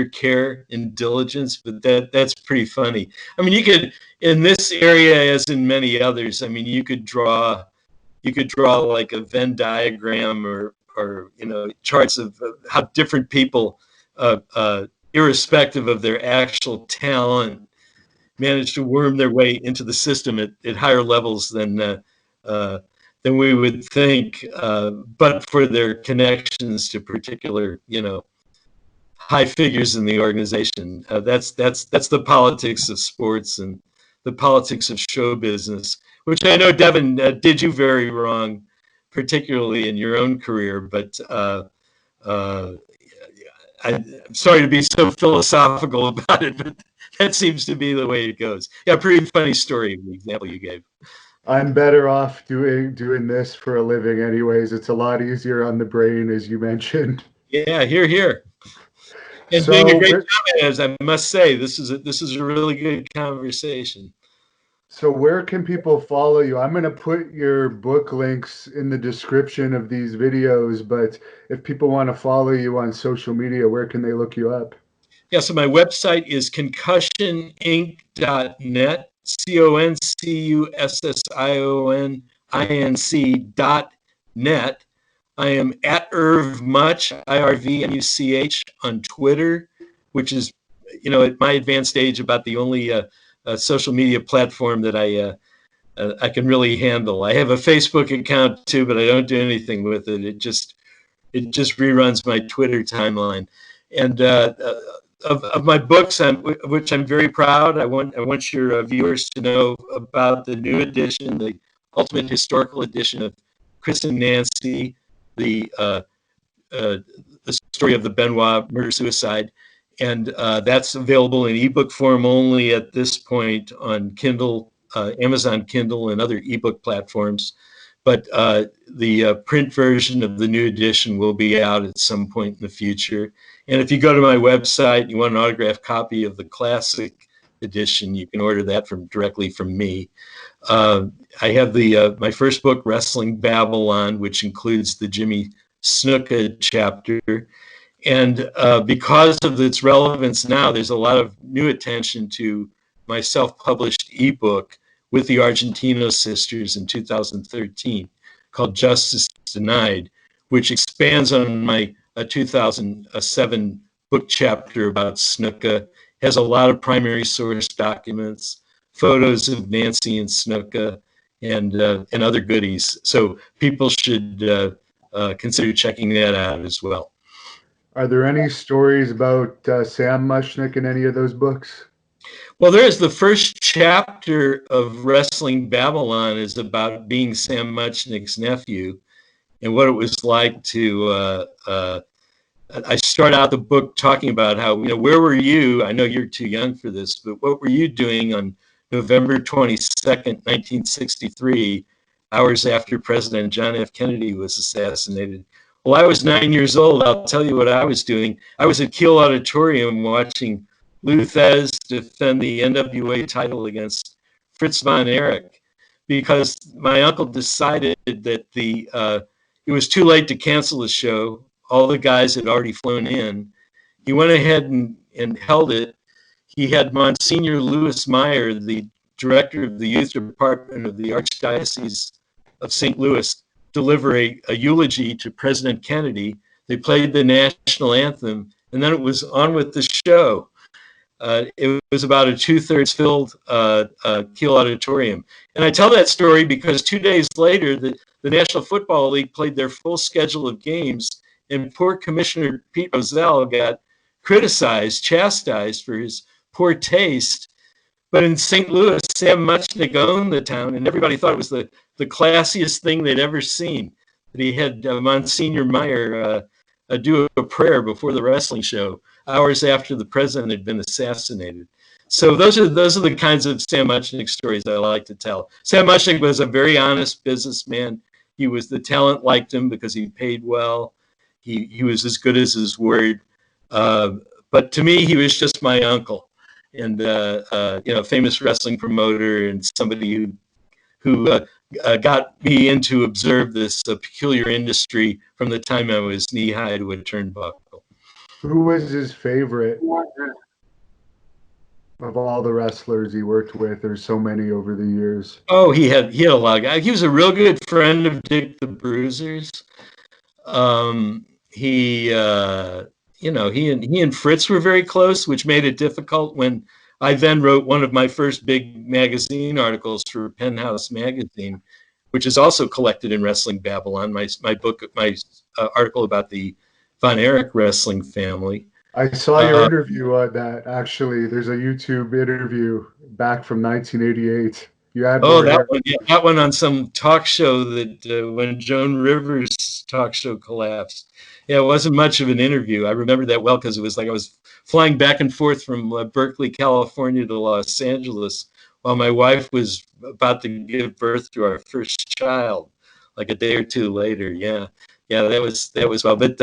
care and diligence, but that's pretty funny. I mean, you could, in this area as in many others, I mean, you could draw like a Venn diagram or charts of how different people, irrespective of their actual talent, manage to worm their way into the system at higher levels than we would think, but for their connections to particular, high figures in the organization. That's the politics of sports and the politics of show business, which I know, Devin, did you very wrong, particularly in your own career. But I'm sorry to be so philosophical about it, but that seems to be the way it goes. Yeah, pretty funny story, the example you gave. I'm better off doing this for a living anyways. It's a lot easier on the brain, as you mentioned. Yeah, here. And doing a So great where, job, as I must say, this is a really good conversation. so where can people follow you? I'm going to put your book links in the description of these videos, but if people want to follow you on social media, where can they look you up? Yeah, so my website is concussioninc.net, concussioninc.net. I am at Irv Much, IRVMUCH, on Twitter, which is, at my advanced age, about the only social media platform that I can really handle. I have a Facebook account too, but I don't do anything with it. It just reruns my Twitter timeline. And of my books, which I'm very proud. I want your viewers to know about the new edition, the Ultimate Historical Edition of Chris and Nancy, the story of the Benoit murder-suicide, and that's available in ebook form only at this point on Kindle, Amazon Kindle, and other ebook platforms. But the print version of the new edition will be out at some point in the future. And if you go to my website and you want an autographed copy of the classic edition, you can order that directly from me. I have my first book, Wrestling Babylon, which includes the Jimmy Snuka chapter. And because of its relevance now, there's a lot of new attention to my self-published ebook with the Argentino sisters in 2013 called Justice Denied, which expands on my 2007 book chapter about Snuka, has a lot of primary source documents, photos of Nancy and Snuka, and other goodies. So people should consider checking that out as well. Are there any stories about Sam Muschnick in any of those books? Well, there's the first chapter of Wrestling Babylon is about being Sam Muschnick's nephew and what it was like to. I start out the book talking about how, where were you? I know you're too young for this, but what were you doing on November 22nd, 1963, hours after President John F. Kennedy was assassinated? Well, I was 9 years old. I'll tell you what I was doing. I was at Kiel Auditorium watching Lou Thez defend the NWA title against Fritz von Erich, because my uncle decided that it was too late to cancel the show. All the guys had already flown in. He went ahead and held it. He had Monsignor Louis Meyer, the director of the youth department of the Archdiocese of St. Louis, deliver a eulogy to President Kennedy. They played the national anthem, and then it was on with the show. It was about a 2/3 filled Kiel Auditorium. And I tell that story because 2 days later, the National Football League played their full schedule of games, and poor Commissioner Pete Rozelle got criticized, chastised for his poor taste. But in St. Louis, Sam Muschnick owned the town, and everybody thought it was the classiest thing they'd ever seen, that he had Monsignor Meyer do a prayer before the wrestling show, hours after the president had been assassinated. So those are the kinds of Sam Muschnick stories I like to tell. Sam Muschnick was a very honest businessman. the talent liked him because he paid well. He was as good as his word. But to me, he was just my uncle, and famous wrestling promoter and somebody who got me in to observe this peculiar industry from the time I was knee high to a turnbuckle. Who was his favorite of all the wrestlers he worked with? There's so many over the years. Oh, he had a lot of guys. He was a real good friend of Dick the Bruiser's. He and Fritz were very close, which made it difficult when I then wrote one of my first big magazine articles for Penthouse magazine, which is also collected in Wrestling Babylon. My article about the Von Erich wrestling family. I saw your interview on that. Actually, there's a YouTube interview back from 1988. You had more hair. That one on some talk show that when Joan Rivers' talk show collapsed. Yeah, it wasn't much of an interview. I remember that well because it was like I was flying back and forth from Berkeley, California to Los Angeles while my wife was about to give birth to our first child, like a day or two later. Yeah, that was well. But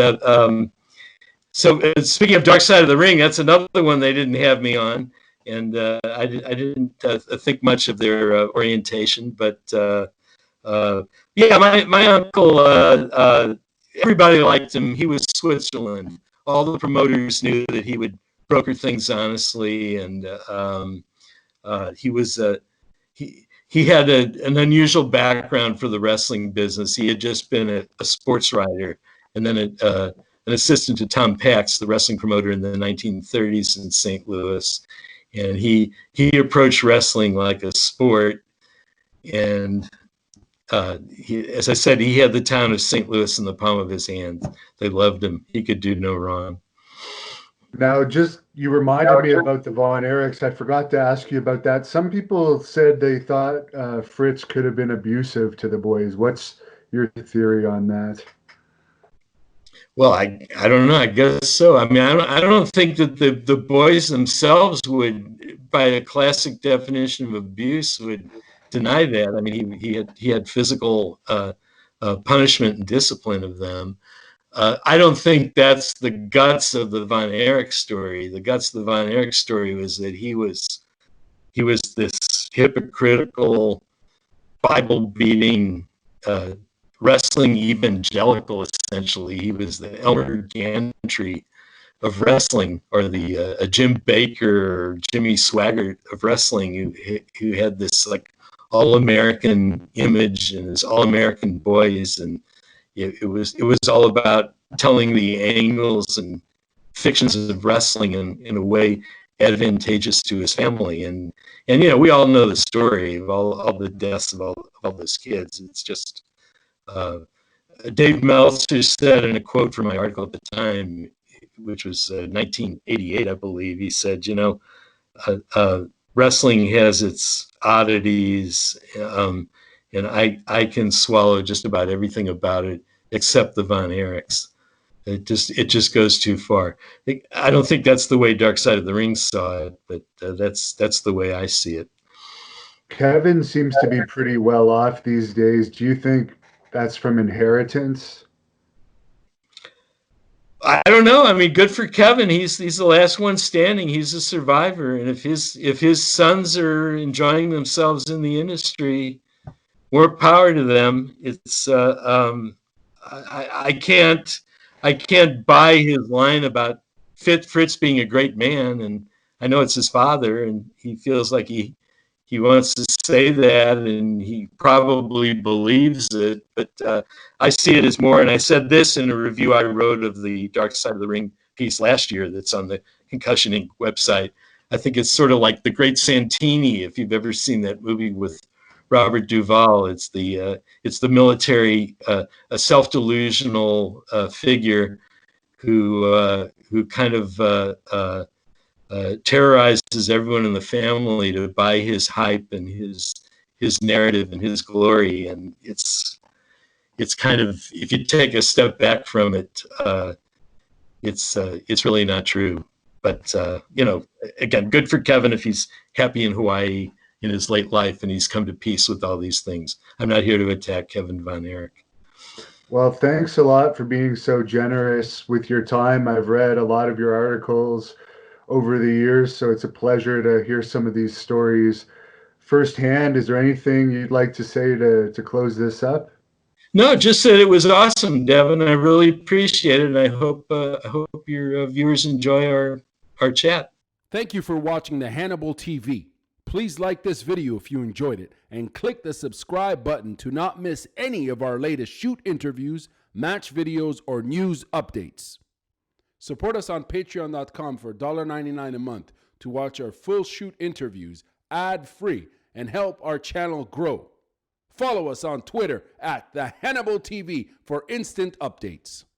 so speaking of Dark Side of the Ring, that's another one they didn't have me on. And I didn't think much of their orientation, but my uncle, everybody liked him. He was Switzerland. All the promoters knew that he would broker things honestly, and he had an unusual background for the wrestling business. He had just been a sports writer, and then an assistant to Tom Pax, the wrestling promoter in the 1930s in St. Louis. And he approached wrestling like a sport, and as I said, he had the town of St. Louis in the palm of his hand. They loved him. He could do no wrong. Now, you reminded me about the Von Erichs. I forgot to ask you about that. Some people said they thought Fritz could have been abusive to the boys. What's your theory on that? Well, I don't know. I guess so. I mean, I don't think that the boys themselves would, by a classic definition of abuse, would deny that. I mean, he had physical punishment and discipline of them. I don't think that's the guts of the Von Erich story. The guts of the Von Erich story was that he was this hypocritical, Bible-beating wrestling evangelical. Essentially, he was the Elmer Gantry of wrestling, or the Jim Baker or Jimmy Swaggart of wrestling, who had this like all-American image and his all-American boys, and it was all about telling the angles and fictions of wrestling in a way advantageous to his family, and we all know the story of all the deaths of all those kids. It's just Dave Meltzer said in a quote from my article at the time, which was 1988, I believe. He said, wrestling has its oddities, and I can swallow just about everything about it except the Von Erichs. It just goes too far. I don't think that's the way Dark Side of the Ring saw it, but that's the way I see it. Kevin seems to be pretty well off these days. Do you think that's from inheritance? I don't know. I mean, good for Kevin. He's the last one standing. He's a survivor, and if his sons are enjoying themselves in the industry, more power to them. It's I can't buy his line about Fritz being a great man, and I know it's his father, and he feels like he wants to say that, and he probably believes it, but I see it as more, and I said this in a review I wrote of the Dark Side of the Ring piece last year that's on the Concussion Inc. website. I think it's sort of like The Great Santini, if you've ever seen that movie with Robert Duvall. It's the military, a self-delusional figure who kind of terrorizes everyone in the family to buy his hype and his narrative and his glory. And it's kind of, if you take a step back from it, it's really not true. But again, good for Kevin if he's happy in Hawaii in his late life and he's come to peace with all these things. I'm not here to attack Kevin Von Erich. Well, thanks a lot for being so generous with your time. I've read a lot of your articles over the years, so it's a pleasure to hear some of these stories firsthand. Is there anything you'd like to say to close this up? No, just that it was awesome, Devin. I really appreciate it, and I hope your viewers enjoy our chat. Thank you for watching the Hannibal TV. Please like this video if you enjoyed it and click the subscribe button to not miss any of our latest shoot interviews, match videos, or news updates. Support us on patreon.com for $1.99 a month to watch our full shoot interviews ad-free and help our channel grow. Follow us on Twitter at the Hannibal TV for instant updates.